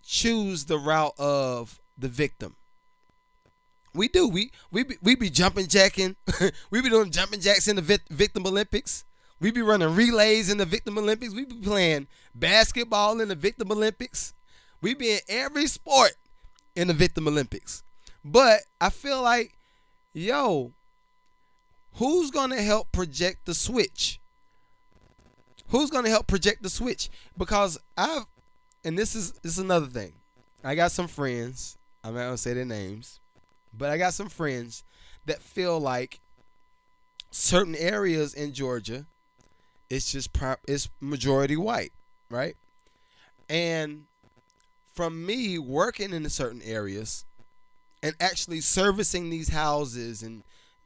choose the route of the victim. We do. We be jumping jacking. We be doing jumping jacks in the victim Olympics. We be running relays in the victim Olympics. We be playing basketball in the victim Olympics. We be in every sport in the victim Olympics. But I feel like, yo, who's gonna help project the switch? Who's gonna help project the switch? Because this is another thing. I got some friends. I'm not gonna say their names, but I got some friends that feel like certain areas in Georgia, it's majority white, right? And from me working in certain areas and actually servicing these houses and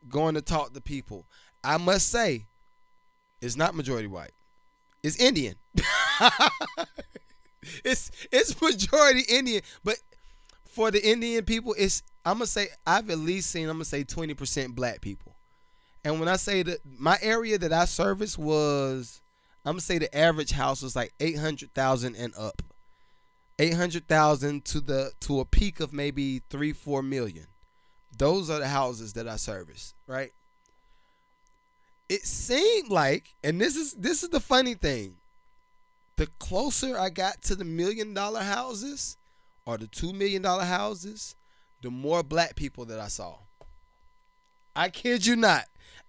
going to talk to people, I must say it's not majority white. It's Indian. it's majority Indian, but for the Indian people, I'm gonna say I've at least seen 20% black people. And when I say that my area that I service was, I'm gonna say the average house was like 800,000 and up. 800,000 to a peak of maybe 3-4 million. Those are the houses that I service, right? It seemed like, and this is the funny thing, the closer I got to the $1 million houses or the $2 million houses, the more black people that I saw. I kid you not.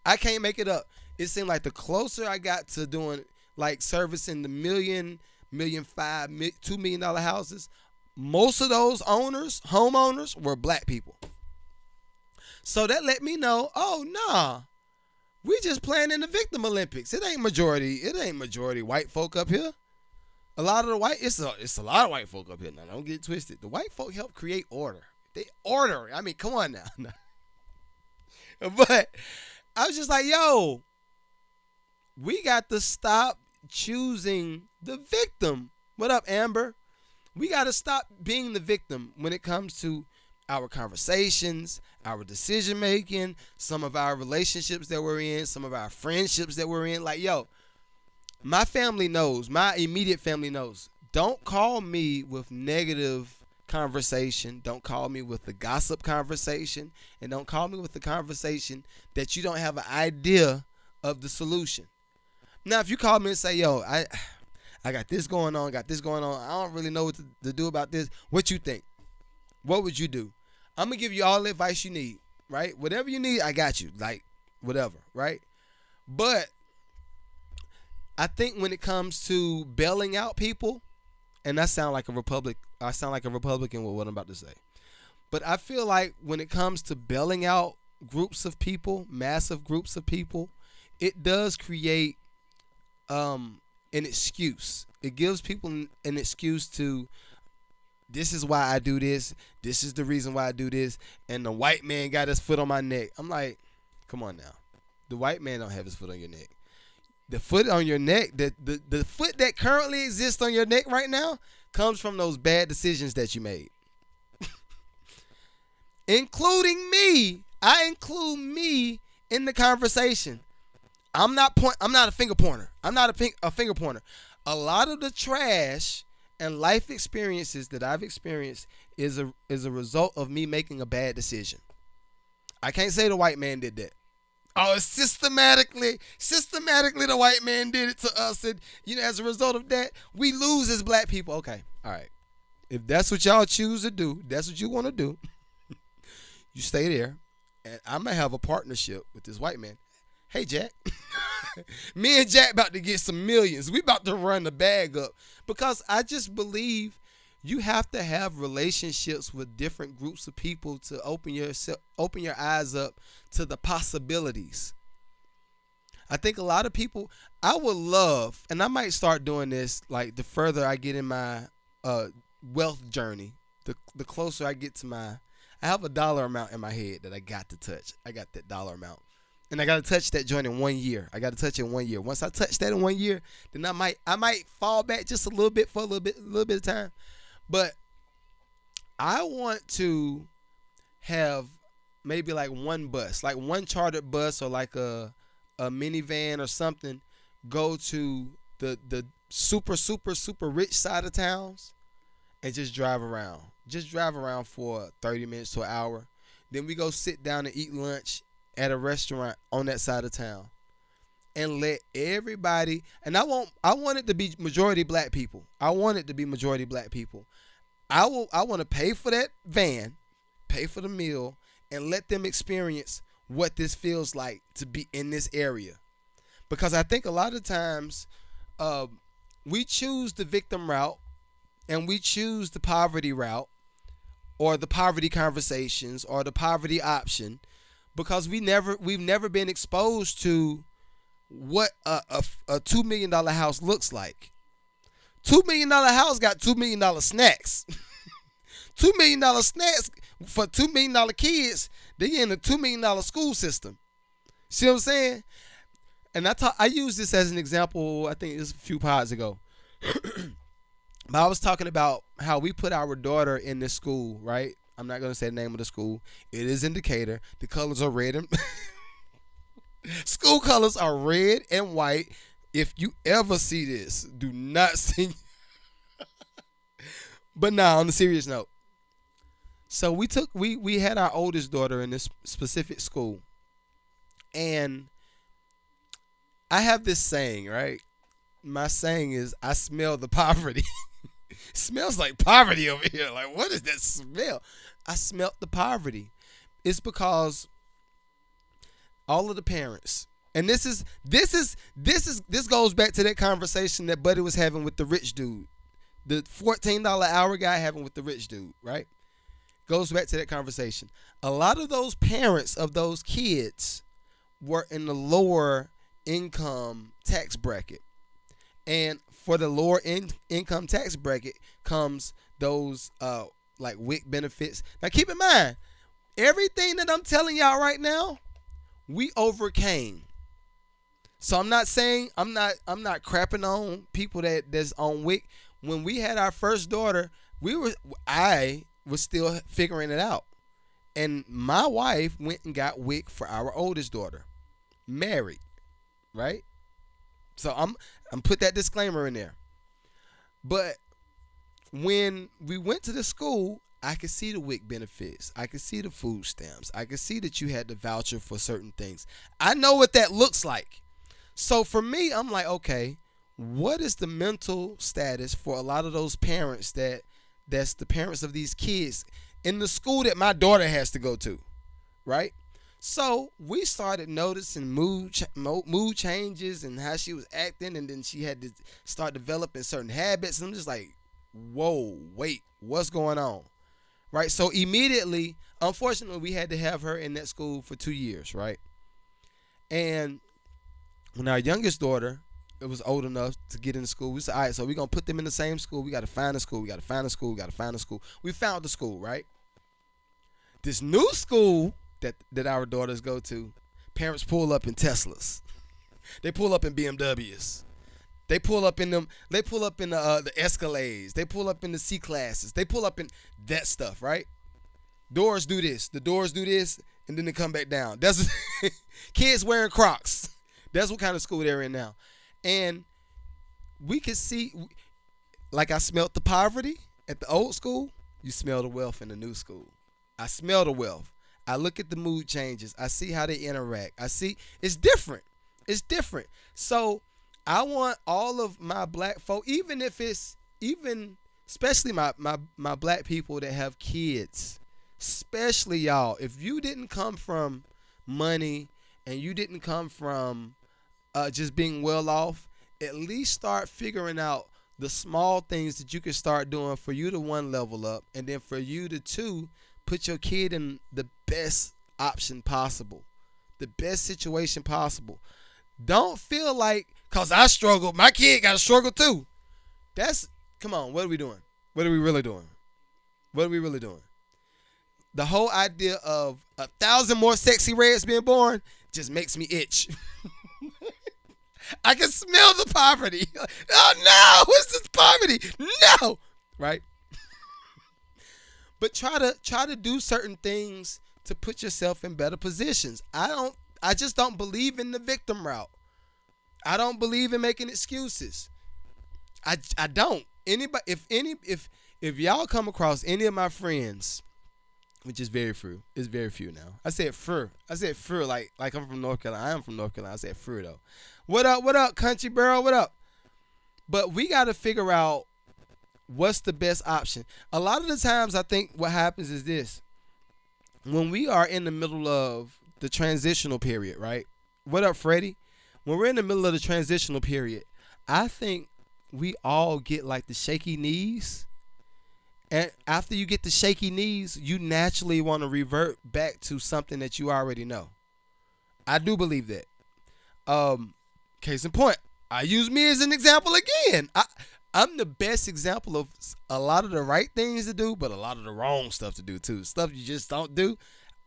I can't make it up. It seemed like the closer I got to doing like servicing the $1 million, $1.5 million, $2 million houses, most of those homeowners were black people. So that let me know, oh nah, we just playing in the victim Olympics. It ain't majority white folk up here. A lot of the it's a lot of white folk up here. Now don't get twisted. The white folk help create order. They order. I mean, come on now. But I was just like, yo, we got to stop choosing the victim. What up, Amber? We got to stop being the victim when it comes to our conversations, our decision making, some of our relationships that we're in, some of our friendships that we're in. Like, yo, my family knows, my immediate family knows. Don't call me with negative conversation. Don't call me with the gossip conversation. And don't call me with the conversation that you don't have an idea of the solution. Now, if you call me and say, yo, I got this going on, I don't really know what to do about this. What you think? What would you do? I'm going to give you all the advice you need, right? Whatever you need, I got you. Like, whatever, right? But I think when it comes to bailing out people, and I sound like a Republican with what I'm about to say. But I feel like when it comes to bailing out groups of people, massive groups of people, it does create an excuse. It gives people an excuse to, this is why I do this. This is the reason why I do this. And the white man got his foot on my neck. I'm like, come on now. The white man don't have his foot on your neck. The foot on your neck, the foot that currently exists on your neck right now comes from those bad decisions that you made. Including me. I include me in the conversation. I'm not a finger pointer. I'm not a finger pointer. A lot of the trash and life experiences that I've experienced is a result of me making a bad decision. I can't say the white man did that. Oh, systematically the white man did it to us, and as a result of that, we lose as black people. Okay, all right. If that's what y'all choose to do, that's what you want to do. You stay there, and I'm gonna have a partnership with this white man. Hey, Jack. Me and Jack about to get some millions. We about to run the bag up, because I just believe you have to have relationships with different groups of people to open your eyes up to the possibilities. I think a lot of people, I would love, and I might start doing this, like the further I get in my wealth journey, the closer I get to I have a dollar amount in my head that I got to touch. I got that dollar amount. And I got to touch that joint in 1 year. I got to touch it in 1 year. Once I touch that in 1 year, then I might fall back just a little bit for a little bit of time. But I want to have maybe like one bus, like one chartered bus or like a minivan or something, go to the super rich side of towns and just drive around. Just drive around for 30 minutes to an hour. Then we go sit down and eat lunch at a restaurant on that side of town. And let everybody, and I want it to be majority black people. I want it to be majority black people. I want to pay for that van, pay for the meal, and let them experience what this feels like to be in this area. Because I think a lot of times we choose the victim route and we choose the poverty route or the poverty conversations or the poverty option because we've never been exposed to what a $2 million house looks like. $2 million house got $2 million snacks. $2 million snacks for $2 million kids. They in a $2 million school system. See what I'm saying? And I used this as an example. I think it was a few pods ago. But I was talking about how we put our daughter in this school, right? I'm not going to say the name of the school. It is in Decatur. The colors are red and school colors are red and white. If you ever see this, do not see. But now, on a serious note. So we had our oldest daughter in this specific school. And I have this saying, right? My saying is, I smell the poverty. It smells like poverty over here. Like, what is that smell? I smelt the poverty. It's because all of the parents, and this goes back to that conversation that Buddy was having with the rich dude, the $14 hour guy having with the rich dude, right? Goes back to that conversation. A lot of those parents of those kids were in the lower income tax bracket. And for the lower income tax bracket comes those like WIC benefits. Now keep in mind, everything that I'm telling y'all right now, we overcame. So I'm not saying I'm not crapping on people that's on WIC. When we had our first daughter, I was still figuring it out. And my wife went and got WIC for our oldest daughter. Married, right? So I'm put that disclaimer in there. But when we went to the school, I could see the WIC benefits. I could see the food stamps. I could see that you had the voucher for certain things. I know what that looks like. So for me, I'm like, okay, what is the mental status for a lot of those parents that's the parents of these kids in the school that my daughter has to go to, right? So we started noticing mood changes and how she was acting, and then she had to start developing certain habits. And I'm just like, whoa, wait, what's going on? Right? So immediately, unfortunately, we had to have her in that school for 2 years, right? And when our youngest daughter, it was old enough to get into school, we said, all right, so we're going to put them in the same school. We got to find a school. We got to find a school. We got to find a school. We found the school, right? This new school that our daughters go to, parents pull up in Teslas. They pull up in BMWs. They pull up in the Escalades. They pull up in the C-classes. They pull up in that stuff, right? Doors do this. The doors do this, and then they come back down. That's kids wearing Crocs. That's what kind of school they're in now. And we could see, like I smelt the poverty at the old school, you smell the wealth in the new school. I smell the wealth. I look at the mood changes. I see how they interact. I see it's different. It's different. So I want all of my black folk, especially my black people that have kids, especially y'all, if you didn't come from money and you didn't come from just being well off, at least start figuring out the small things that you can start doing for you to one, level up, and then for you to two, put your kid in the best option possible, the best situation possible. Don't feel like, because I struggled, my kid got to struggle too. Come on, what are we doing? What are we really doing? What are we really doing? The whole idea of 1,000 more sexy reds being born just makes me itch. I can smell the poverty. Oh no, what's this poverty? No, right? But try to do certain things to put yourself in better positions. I just don't believe in the victim route. I don't believe in making excuses. I don't. Anybody if y'all come across any of my friends, which is very few. It's very few now. I said fur. Like I'm from North Carolina. I am from North Carolina. I said fur though. What up, country bro? What up? But we got to figure out what's the best option. A lot of the times I think what happens is this. When we are in the middle of the transitional period, right? What up, Freddie? When we're in the middle of the transitional period, I think we all get like the shaky knees. And after you get the shaky knees, you naturally want to revert back to something that you already know. I do believe that. Case in point, I use me as an example again. I'm the best example of a lot of the right things to do, but a lot of the wrong stuff to do too. Stuff you just don't do.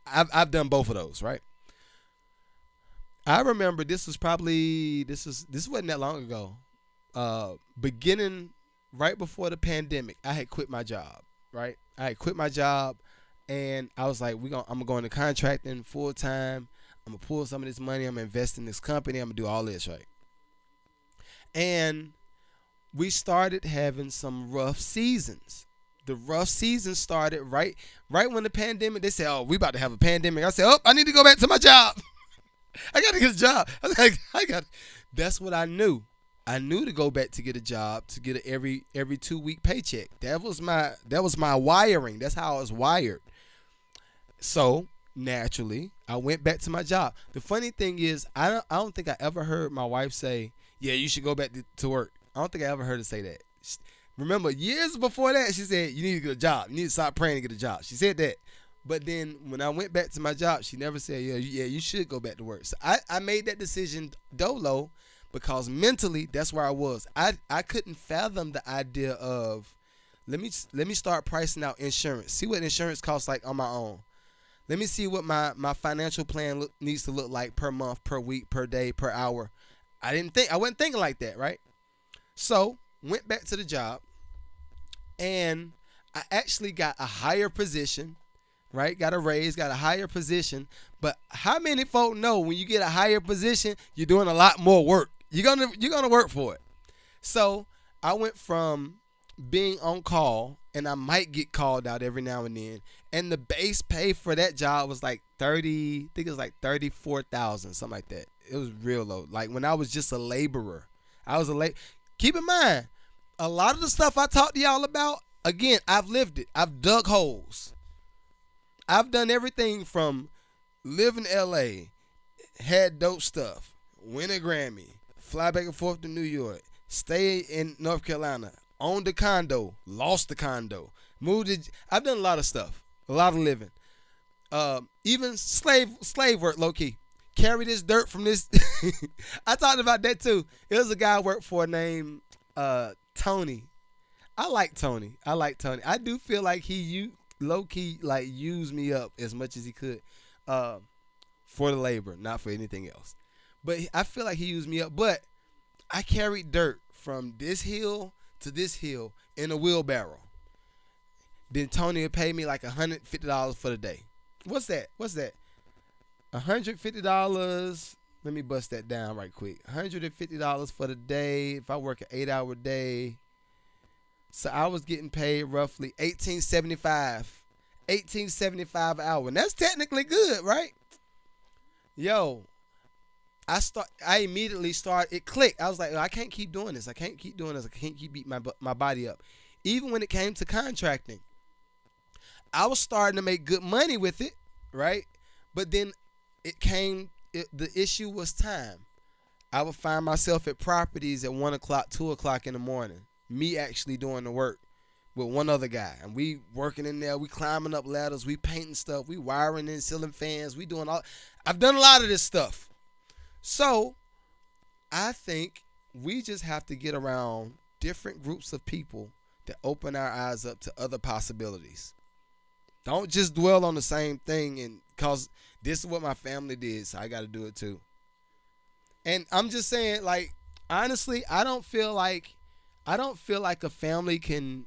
I've done both of those, right? I remember this wasn't that long ago. Beginning right before the pandemic, I had quit my job, right? I had quit my job and I was like, I'm going to contracting full time. I'm gonna pull some of this money. I'm gonna invest in this company. I'm gonna do all this, right? And we started having some rough seasons. The rough season started right when the pandemic. They said, "Oh, we about to have a pandemic." I said, "Oh, I need to go back to my job. I got to get a job." I was like, That's what I knew. I knew to go back to get a job to get every 2-week paycheck. That was my wiring. That's how I was wired. So naturally, I went back to my job. The funny thing is, I don't think I ever heard my wife say, "Yeah, you should go back to work." I don't think I ever heard her say that. Remember, years before that, she said, "You need to get a job. You need to stop praying to get a job." She said that. But then when I went back to my job, she never said, yeah, you should go back to work. So I made that decision dolo because mentally, that's where I was. I couldn't fathom the idea of, let me start pricing out insurance. See what insurance costs like on my own. Let me see what my financial plan needs to look like per month, per week, per day, per hour. I wasn't thinking like that, right? So went back to the job, and I actually got a higher position, right? Got a raise, got a higher position. But how many folk know when you get a higher position, you're doing a lot more work? You're gonna work for it. So I went from being on call, and I might get called out every now and then. And the base pay for that job was like 30, I think it was like 34,000, something like that. It was real low. Like when I was just a laborer, Keep in mind, a lot of the stuff I talked to y'all about, again, I've lived it. I've dug holes. I've done everything from live in LA, had dope stuff, win a Grammy, fly back and forth to New York, stay in North Carolina, owned a condo, lost the condo, I've done a lot of stuff, a lot of living. Even slave work, low key. Carry this dirt from this. I talked about that too. It was a guy I worked for named Tony. I like Tony. I do feel like he low key like used me up as much as he could for the labor, not for anything else. But I feel like he used me up. But I carried dirt from this hill to this hill in a wheelbarrow. Then Tony would pay me like $150 for the day. What's that? $150. Let me bust that down right quick. $150 for the day. If I work an 8-hour day, so I was getting paid roughly $18.75 an hour, and that's technically good, right? Yo, I immediately started. It clicked. I was like, I can't keep doing this. I can't keep beating my body up. Even when it came to contracting, I was starting to make good money with it, right? But then the issue was time. I would find myself at properties at 1 o'clock, 2 o'clock in the morning. Me actually doing the work with one other guy. And we working in there. We climbing up ladders. We painting stuff. We wiring in ceiling fans. I've done a lot of this stuff. So I think we just have to get around different groups of people that open our eyes up to other possibilities. Don't just dwell on the same thing and cause this is what my family did, so I got to do it too. And I'm just saying, like, honestly, I don't feel like a family can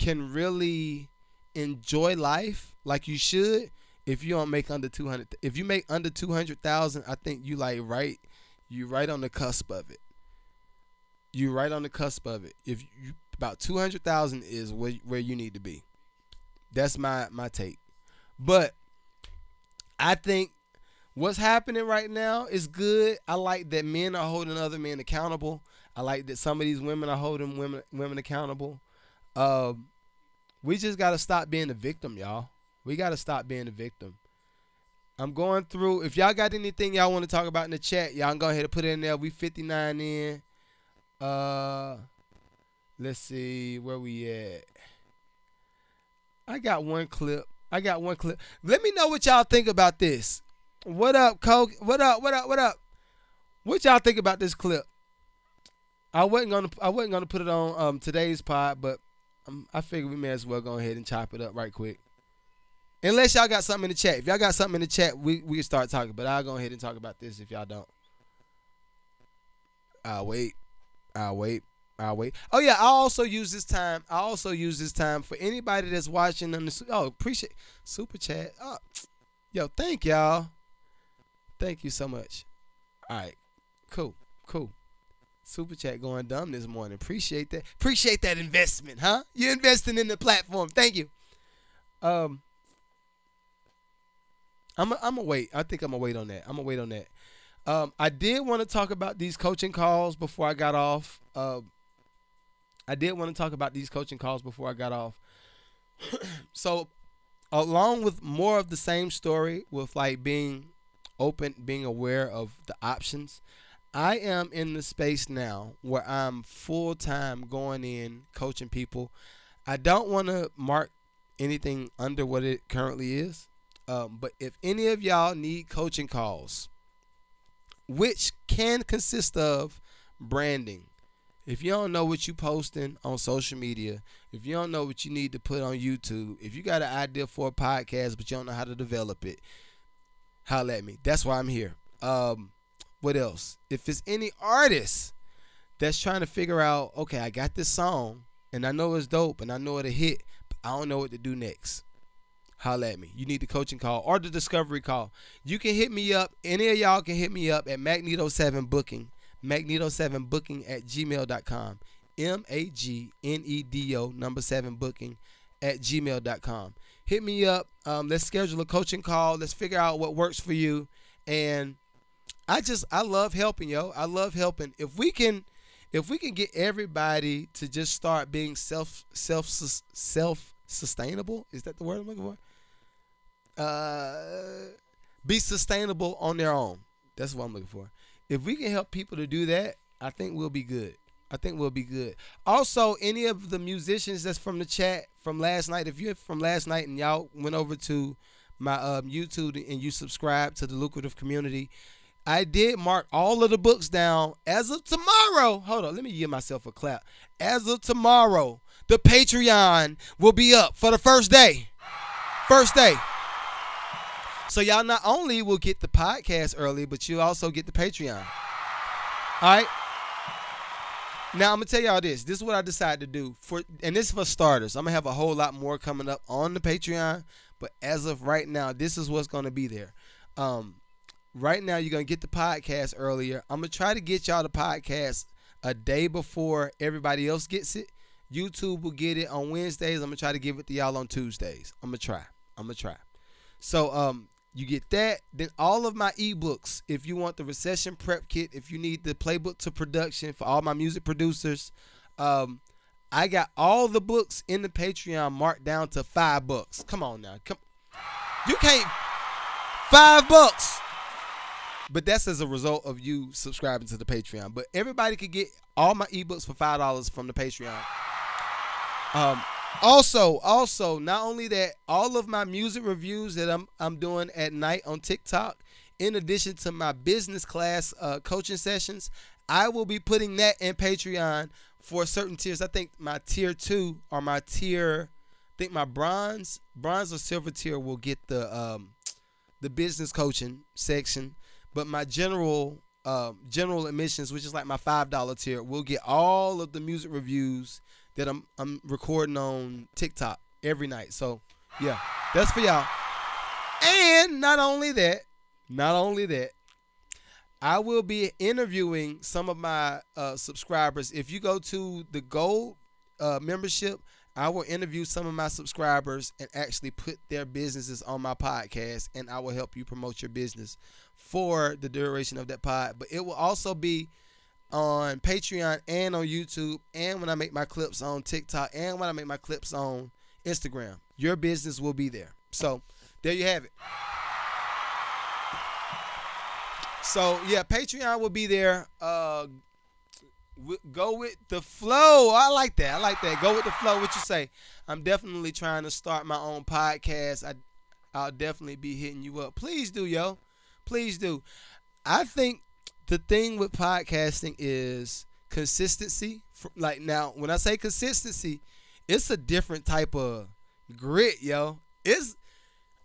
really enjoy life like you should if you don't make under 200. If you make under 200,000, I think you right on the cusp of it. You right on the cusp of it. If you about 200,000 is where you need to be. That's my take. But I think what's happening right now is good. I like that men are holding other men accountable. I like that some of these women are holding women accountable. We just got to stop being the victim, y'all. We got to stop being the victim. I'm going through. If y'all got anything y'all want to talk about in the chat, y'all can go ahead and put it in there. We 59 in. Let's see where we at. I got one clip. Let me know what y'all think about this. What up, Coke? What up? What y'all think about this clip? I wasn't gonna put it on today's pod, but I figured we may as well go ahead and chop it up right quick. Unless y'all got something in the chat. If y'all got something in the chat, we can start talking. But I'll go ahead and talk about this if y'all don't. I'll wait. Oh yeah, I also use this time for anybody that's watching on the. Oh, appreciate super chat. Oh, yo, thank y'all. Thank you so much. All right, cool. Super chat going dumb this morning. Appreciate that. Appreciate that investment, huh? You're investing in the platform. Thank you. I'm gonna wait. I think I'm gonna wait on that. I did want to talk about these coaching calls before I got off. So, along with more of the same story with like being open, being aware of the options, I am in the space now where I'm full-time going in coaching people. I don't want to mark anything under what it currently is, but if any of y'all need coaching calls, which can consist of branding. If you don't know what you posting on social media, if you don't know what you need to put on YouTube, if you got an idea for a podcast but you don't know how to develop it, holla at me. That's why I'm here. What else? If it's any artist that's trying to figure out, okay, I got this song and I know it's dope and I know it'll hit, but I don't know what to do next, holla at me. You need the coaching call or the discovery call. You can hit me up. Any of y'all can hit me up at Magneto7Booking. Magneto7Booking@gmail.com. Magnedo 7 Booking@gmail.com. Hit me up. Let's schedule a coaching call. Let's figure out what works for you. And I love helping, yo. I love helping. If we can get everybody to just start being self-sustainable, is that the word I'm looking for? Be sustainable on their own. That's what I'm looking for. If we can help people to do that, I think we'll be good. Also, any of the musicians that's from the chat from last night, if you're from last night and y'all went over to my YouTube and you subscribed to the Lucrative Community, I did mark all of the books down as of tomorrow. Hold on, let me give myself a clap. As of tomorrow, the Patreon will be up for the first day. So y'all not only will get the podcast early, but you also get the Patreon. All right? Now, I'm going to tell y'all this. This is what I decided to do. And this is for starters. I'm going to have a whole lot more coming up on the Patreon. But as of right now, this is what's going to be there. Right now, you're going to get the podcast earlier. I'm going to try to get y'all the podcast a day before everybody else gets it. YouTube will get it on Wednesdays. I'm going to try to give it to y'all on Tuesdays. I'm going to try. So, you get that. Then all of my ebooks, if you want the recession prep kit, if you need the playbook to production for all my music producers, I got all the books in the Patreon marked down to $5. Come on now. You can't. $5. But that's as a result of you subscribing to the Patreon. But everybody could get all my ebooks for $5 from the Patreon. Also, not only that, all of my music reviews that I'm doing at night on TikTok, in addition to my business class coaching sessions, I will be putting that in Patreon for certain tiers. I think my tier 2 or my tier, I think my bronze or silver tier will get the business coaching section, but my general admissions, which is like my $5 tier, will get all of the music reviews that I'm recording on TikTok every night. So yeah, that's for y'all. And not only that, I will be interviewing some of my subscribers. If you go to the gold membership, I will interview some of my subscribers and actually put their businesses on my podcast, and I will help you promote your business for the duration of that pod. But it will also be on Patreon and on YouTube, and when I make my clips on TikTok, and when I make my clips on Instagram. Your business will be there. So there you have it. So yeah, Patreon will be there. Go with the flow. I like that. Go with the flow. What you say? I'm definitely trying to start my own podcast. I'll definitely be hitting you up. Please do, yo. Please do. I think the thing with podcasting is consistency. Like now, when I say consistency, it's a different type of grit, yo.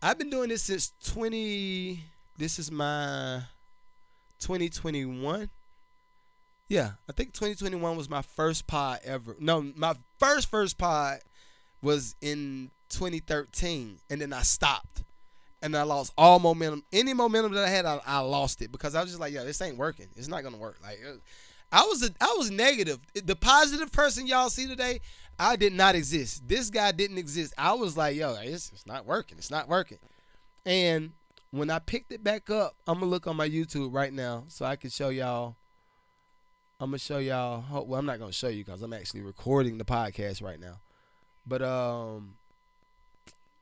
I've been doing this since 20. This is my 2021. Yeah, I think 2021 was my first pod ever. No, my first pod was in 2013, and then I stopped, and I lost all momentum. Any momentum that I had, I lost it because I was just like, yo, this ain't working. It's not gonna work. Like, I was negative. The positive person y'all see today, I did not exist. This guy didn't exist. I was like, yo, it's not working. It's not working. And when I picked it back up, I'm gonna look on my YouTube right now so I can show y'all. I'm gonna show y'all. Well, I'm not gonna show you because I'm actually recording the podcast right now. But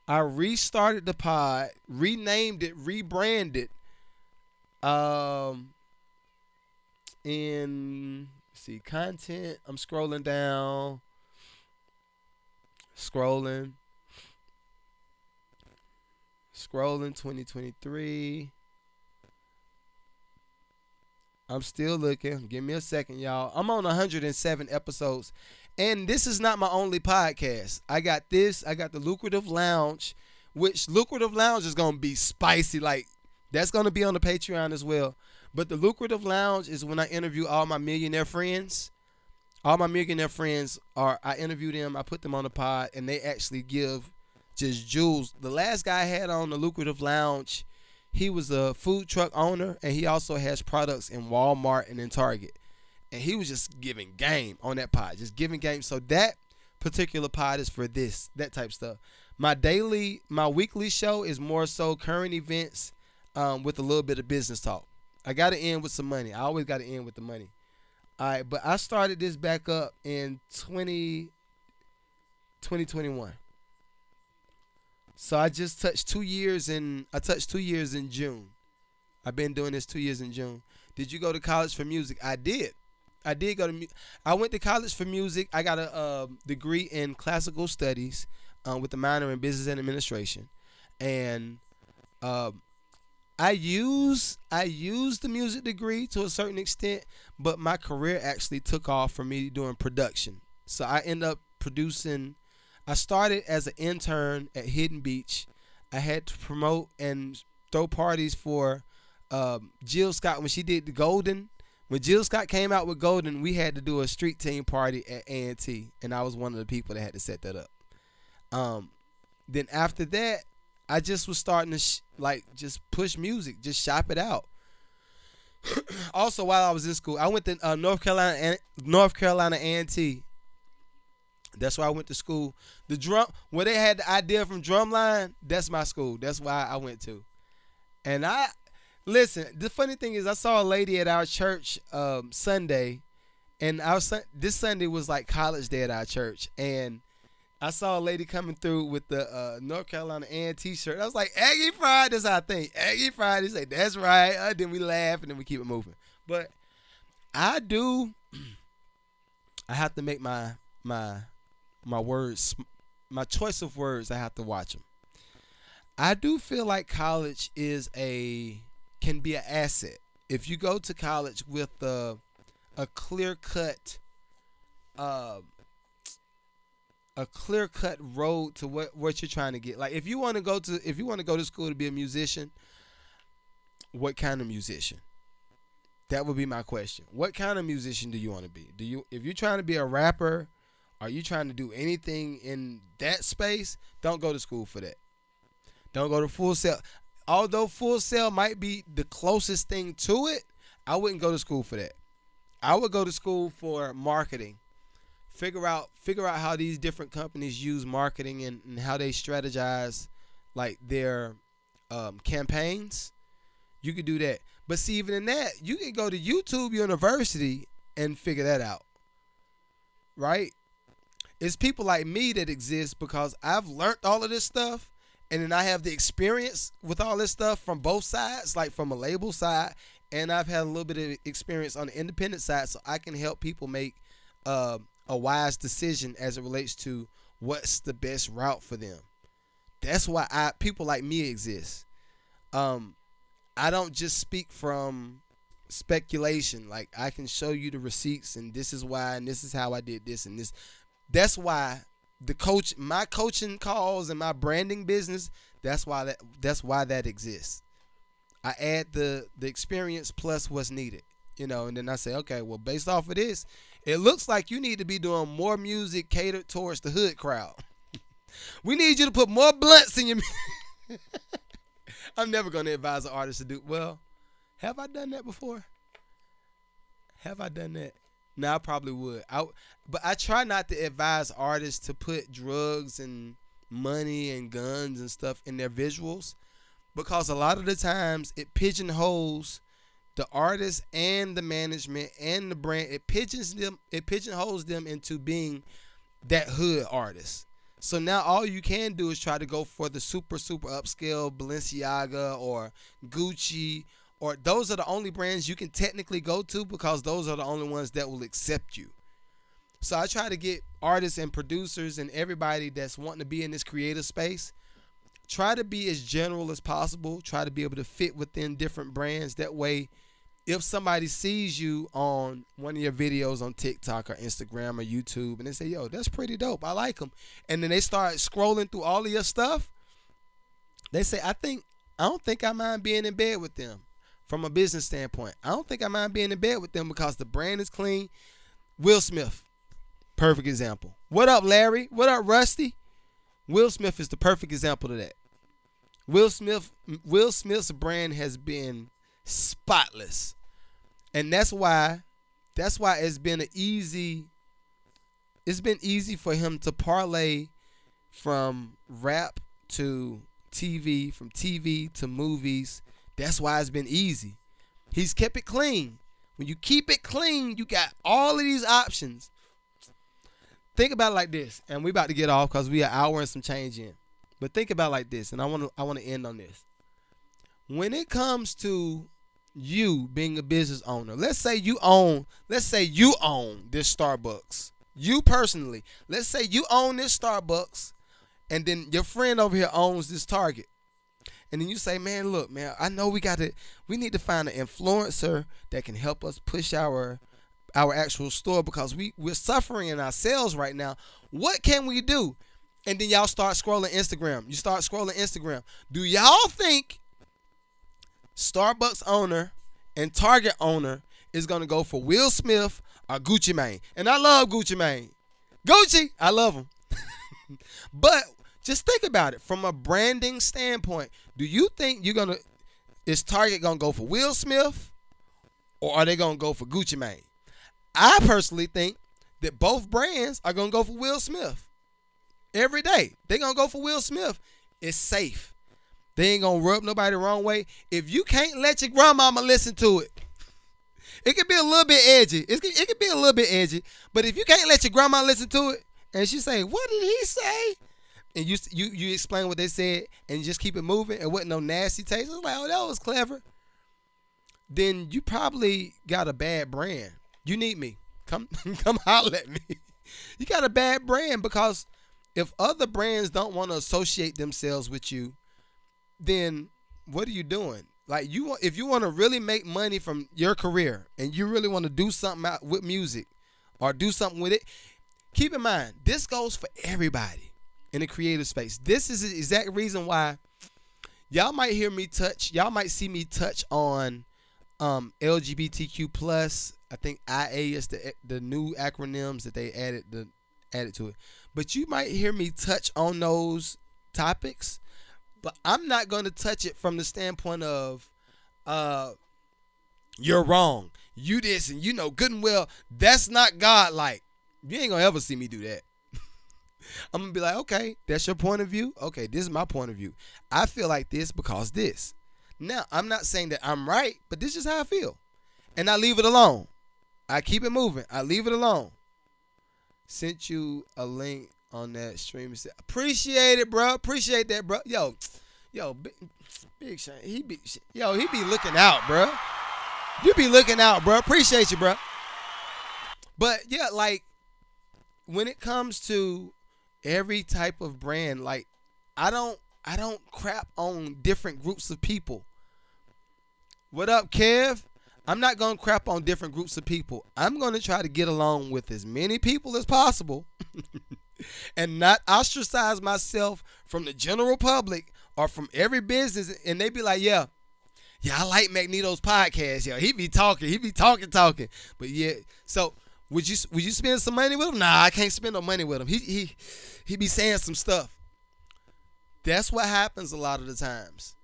I restarted the pod, renamed it, rebranded. In see content. I'm scrolling down. Scrolling 2023. I'm still looking. Give me a second, y'all. I'm on 107 episodes. And this is not my only podcast. I got this. I got the Lucrative Lounge, which Lucrative Lounge is going to be spicy. Like, that's going to be on the Patreon as well. But the Lucrative Lounge is when I interview all my millionaire friends. All my millionaire friends I interview them, I put them on the pod, and they actually give just jewels. The last guy I had on the Lucrative Lounge, he was a food truck owner, and he also has products in Walmart and in Target. And he was just giving game on that pod, just giving game. So that particular pod is for that type stuff. My weekly show is more so current events with a little bit of business talk. I got to end with some money. I always got to end with the money. All right, but I started this back up in 2021. So I just touched 2 years in June. I've been doing this 2 years in June. Did you go to college for music? I did. I went to college for music. I got a degree in classical studies with a minor in business and administration. And I use the music degree to a certain extent, but my career actually took off for me doing production. So I end up producing. I started as an intern at Hidden Beach. I had to promote and throw parties for Jill Scott when she did the Golden. When Jill Scott came out with Golden, we had to do a street team party at A&T, and I was one of the people that had to set that up. Then after that, I just was starting to just push music, just shop it out. Also, while I was in school, I went to North Carolina A&T. That's why I went to school. Where they had the idea from Drumline, that's my school. That's why I went to. And listen, the funny thing is I saw a lady at our church Sunday, and this Sunday was like college day at our church, and I saw a lady coming through with the North Carolina A&T shirt. I was like, Aggie Pride, that's our thing. Aggie Pride. He said, that's right. Then we laugh, and then we keep it moving. But I have to make my words, my choice of words, I have to watch them. I do feel like college can be an asset. If you go to college with a clear-cut road to what you're trying to get. Like if you want to go to school to be a musician, what kind of musician? That would be my question. What kind of musician do you want to be? If you're trying to be a rapper Are you trying to do anything in that space? Don't go to school for that. Don't go to Full Sail. Although Full Sail might be the closest thing to it, I wouldn't go to school for that. I would go to school for marketing. Figure out how these different companies use marketing and how they strategize like their campaigns. You could do that. But see, even in that, you can go to YouTube University and figure that out. Right? It's people like me that exist because I've learned all of this stuff, and then I have the experience with all this stuff from both sides, like from a label side, and I've had a little bit of experience on the independent side, so I can help people make a wise decision as it relates to what's the best route for them. That's why people like me exist. I don't just speak from speculation. Like, I can show you the receipts, and this is why, and this is how I did this and this. That's why my coaching calls and my branding business, that's why that exists. I add the experience plus what's needed, and then I say, okay, well, based off of this, it looks like you need to be doing more music catered towards the hood crowd. We need you to put more blunts in your I'm never going to advise an artist to do, well, have I done that before? Have I done that? No, I probably would. But I try not to advise artists to put drugs and money and guns and stuff in their visuals, because a lot of the times it pigeonholes the artist and the management and the brand. It pigeonholes them into being that hood artist. So now all you can do is try to go for the super upscale Balenciaga or Gucci, or those are the only brands you can technically go to because those are the only ones that will accept you. So I try to get artists and producers and everybody that's wanting to be in this creative space, try to be as general as possible. Try to be able to fit within different brands. That way, if somebody sees you on one of your videos on TikTok or Instagram or YouTube and they say, yo, that's pretty dope, I like them, and then they start scrolling through all of your stuff, they say, I don't think I mind being in bed with them. From a business standpoint, I don't think I mind being in bed with them because the brand is clean. Will Smith, perfect example. What up, Larry? What up, Rusty? Will Smith is the perfect example of that. Will Smith's brand has been spotless, and that's why it's been easy for him to parlay from rap to TV, from TV to movies. That's why it's been easy. He's kept it clean. When you keep it clean, you got all of these options. Think about it like this, and we about to get off because we an hour and some change in. But think about it like this, and I want to end on this. When it comes to you being a business owner, let's say you own this Starbucks. You personally, let's say you own this Starbucks, and then your friend over here owns this Target. And then you say, man, look, man, I know we need to find an influencer that can help us push our actual store because we're suffering in our sales right now. What can we do? And then y'all start scrolling Instagram. You start scrolling Instagram. Do y'all think Starbucks owner and Target owner is going to go for Will Smith or Gucci Mane? And I love Gucci Mane. Gucci, I love him. But just think about it from a branding standpoint. Do you think is Target going to go for Will Smith or are they going to go for Gucci Mane? I personally think that both brands are going to go for Will Smith. Every day. They're going to go for Will Smith. It's safe. They ain't going to rub nobody the wrong way. If you can't let your grandmama listen to it, it could be a little bit edgy. It could be a little bit edgy. But if you can't let your grandma listen to it and she say, what did he say? And you explain what they said and you just keep it moving. It wasn't no nasty taste. It was like, oh, that was clever. Then you probably got a bad brand. You need me. Come holler at me. You got a bad brand because if other brands don't want to associate themselves with you, then what are you doing? Like if you want to really make money from your career and you really want to do something out with music or do something with it, keep in mind, this goes for everybody in the creative space. This is the exact reason why y'all might see me touch on LGBTQ plus. I think IA is the new acronyms that they added, the added to it. But you might hear me touch on those topics, but I'm not going to touch it from the standpoint of you're wrong. You this and you know good and well that's not God like. You ain't gonna ever see me do that. I'm gonna be like, okay, that's your point of view. Okay, this is my point of view. I feel like this because this. Now, I'm not saying that I'm right, but this is how I feel. And I leave it alone. I keep it moving. I leave it alone. Sent you a link on that stream. Appreciate it, bro. Appreciate that, bro. Yo, Big Shane. He be looking out, bro. You be looking out, bro. Appreciate you, bro. But yeah, like when it comes to every type of brand, like I don't crap on different groups of people. What up, Kev? I'm not going to crap on different groups of people. I'm going to try to get along with as many people as possible and not ostracize myself from the general public or from every business. And they be like, yeah, I like Magneto's podcast. Yo, he be talking. But yeah, so would you spend some money with him? Nah, I can't spend no money with him. He be saying some stuff. That's what happens a lot of the times.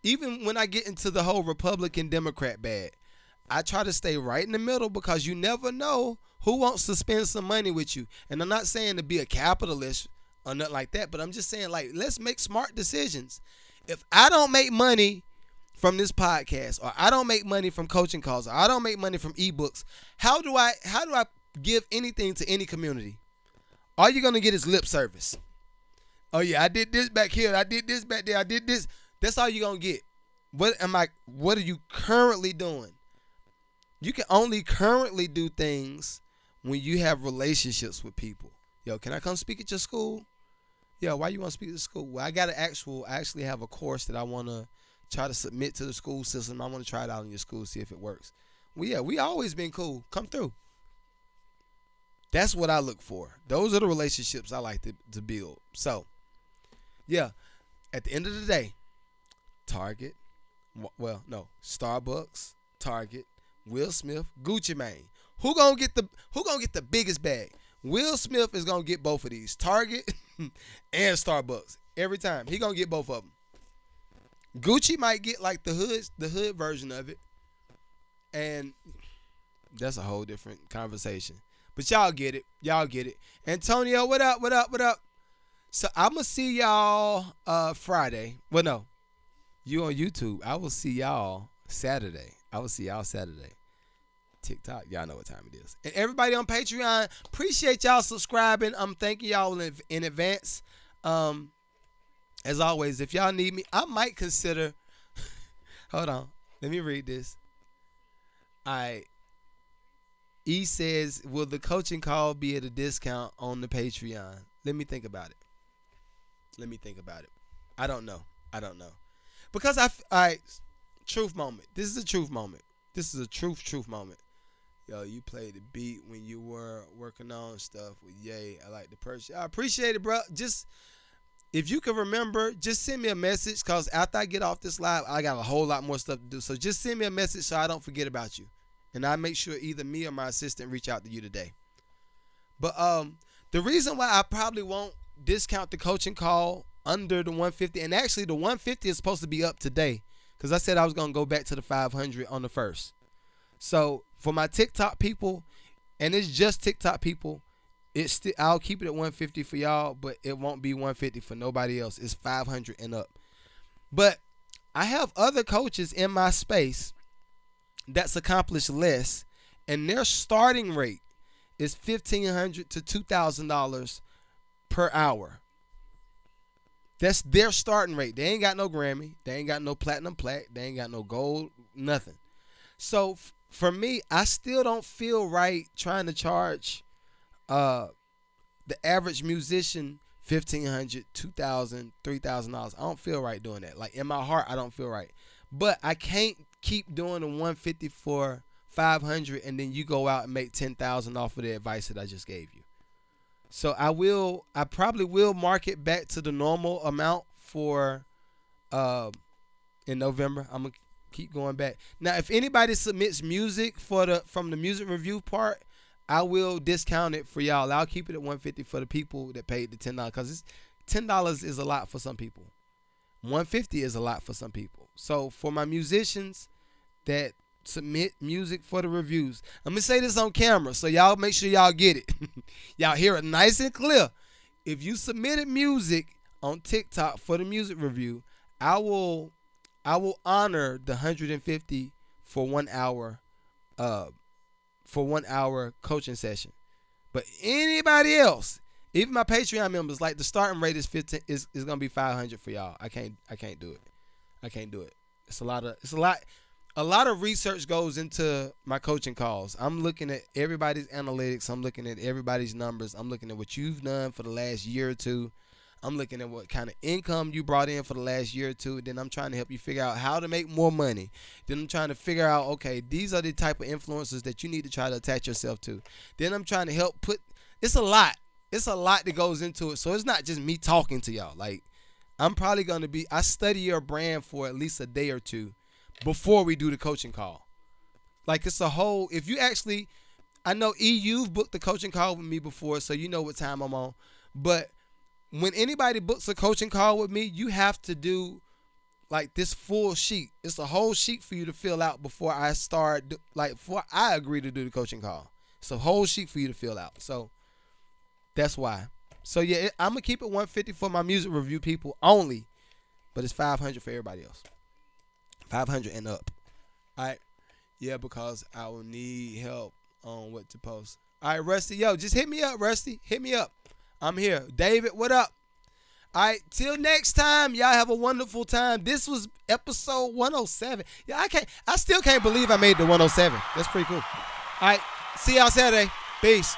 Even when I get into the whole Republican Democrat bag, I try to stay right in the middle because you never know who wants to spend some money with you. And I'm not saying to be a capitalist or nothing like that, but I'm just saying, like, let's make smart decisions. If I don't make money from this podcast, or I don't make money from coaching calls, or I don't make money from ebooks, how do I give anything to any community? All you're gonna get is lip service. Oh yeah, I did this back here, I did this back there, I did this. That's all you're gonna get. What are you currently doing? You can only currently do things when you have relationships with people. Yo, can I come speak at your school? Yo, why you want to speak at the school? Well, I actually have a course that I want to try to submit to the school system. I want to try it out in your school, see if it works. Well, yeah, we always been cool. Come through. That's what I look for. Those are the relationships I like to build. So, yeah, at the end of the day, Starbucks, Target, Will Smith, Gucci Mane. Who gonna get the biggest bag? Will Smith is gonna get both of these, Target and Starbucks. Every time he gonna get both of them. Gucci might get like the hood version of it, and that's a whole different conversation. But y'all get it. Antonio, what up? So I'm gonna see y'all Friday. Well, no, you on YouTube. I will see y'all Saturday. TikTok, y'all know what time it is. And everybody on Patreon, appreciate y'all subscribing. I'm thanking y'all in advance. As always, if y'all need me, I might consider. Hold on, let me read this. E says, will the coaching call be at a discount on the Patreon? Let me think about it. I don't know. Because truth moment. This is a truth moment. Truth moment. Yo, you played the beat when you were working on stuff with Ye. I like the person. I appreciate it, bro. Just, if you can remember, just send me a message, because after I get off this live, I got a whole lot more stuff to do. So just send me a message so I don't forget about you. And I make sure either me or my assistant reach out to you today. But the reason why I probably won't discount the coaching call under the 150, and actually the 150 is supposed to be up today, because I said I was going to go back to the 500 on the 1st. So for my TikTok people, and it's just TikTok people, I'll keep it at 150 for y'all, but it won't be 150 for nobody else. It's 500 and up. But I have other coaches in my space that's accomplished less, and their starting rate is $1,500 to $2,000 per hour. That's their starting rate. They ain't got no Grammy. They ain't got no platinum plaque. They ain't got no gold, nothing. So for me, I still don't feel right trying to charge the average musician $1,500, $2,000, $3,000. I don't feel right doing that. Like, in my heart, I don't feel right. But I can't keep doing the 150 for 500 and then you go out and make 10,000 off of the advice that I just gave you. So I probably will mark it back to the normal amount for in November. I'm gonna keep going back. Now, if anybody submits music from the music review part, I will discount it for y'all. I'll keep it at 150 for the people that paid the $10 because $10 is a lot for some people. 150 is a lot for some people. So for my musicians that submit music for the reviews, I'm gonna say this on camera so y'all make sure y'all get it. Y'all hear it nice and clear. If you submitted music on TikTok for the music review, I will honor the 150 for 1 hour coaching session. But anybody else, even my Patreon members, like the starting rate is 15 is gonna be 500 for y'all. I can't do it. I can't do it. It's a lot of research goes into my coaching calls. I'm looking at everybody's analytics. I'm looking at everybody's numbers. I'm looking at what you've done for the last year or two. I'm looking at what kind of income you brought in for the last year or two. And then I'm trying to help you figure out how to make more money. Then I'm trying to figure out, okay, these are the type of influencers that you need to try to attach yourself to. Then I'm trying to help it's a lot. It's a lot that goes into it. So it's not just me talking to y'all. Like, I'm probably going to I study your brand for at least a day or two before we do the coaching call. Like, it's a whole, if you actually, I know you've booked the coaching call with me before, so you know what time I'm on. But when anybody books a coaching call with me, you have to do like this full sheet. It's a whole sheet for you to fill out before I before I agree to do the coaching call. It's a whole sheet for you to fill out. So that's why. So yeah, I'm gonna keep it 150 for my music review people only, but it's 500 for everybody else. 500 and up. All right. Yeah, because I will need help on what to post. All right, Rusty. Yo, just hit me up, Rusty. Hit me up. I'm here. David, what up? All right, till next time, y'all have a wonderful time. This was episode 107. Yeah, I still can't believe I made the 107. That's pretty cool. All right, see y'all Saturday. Peace.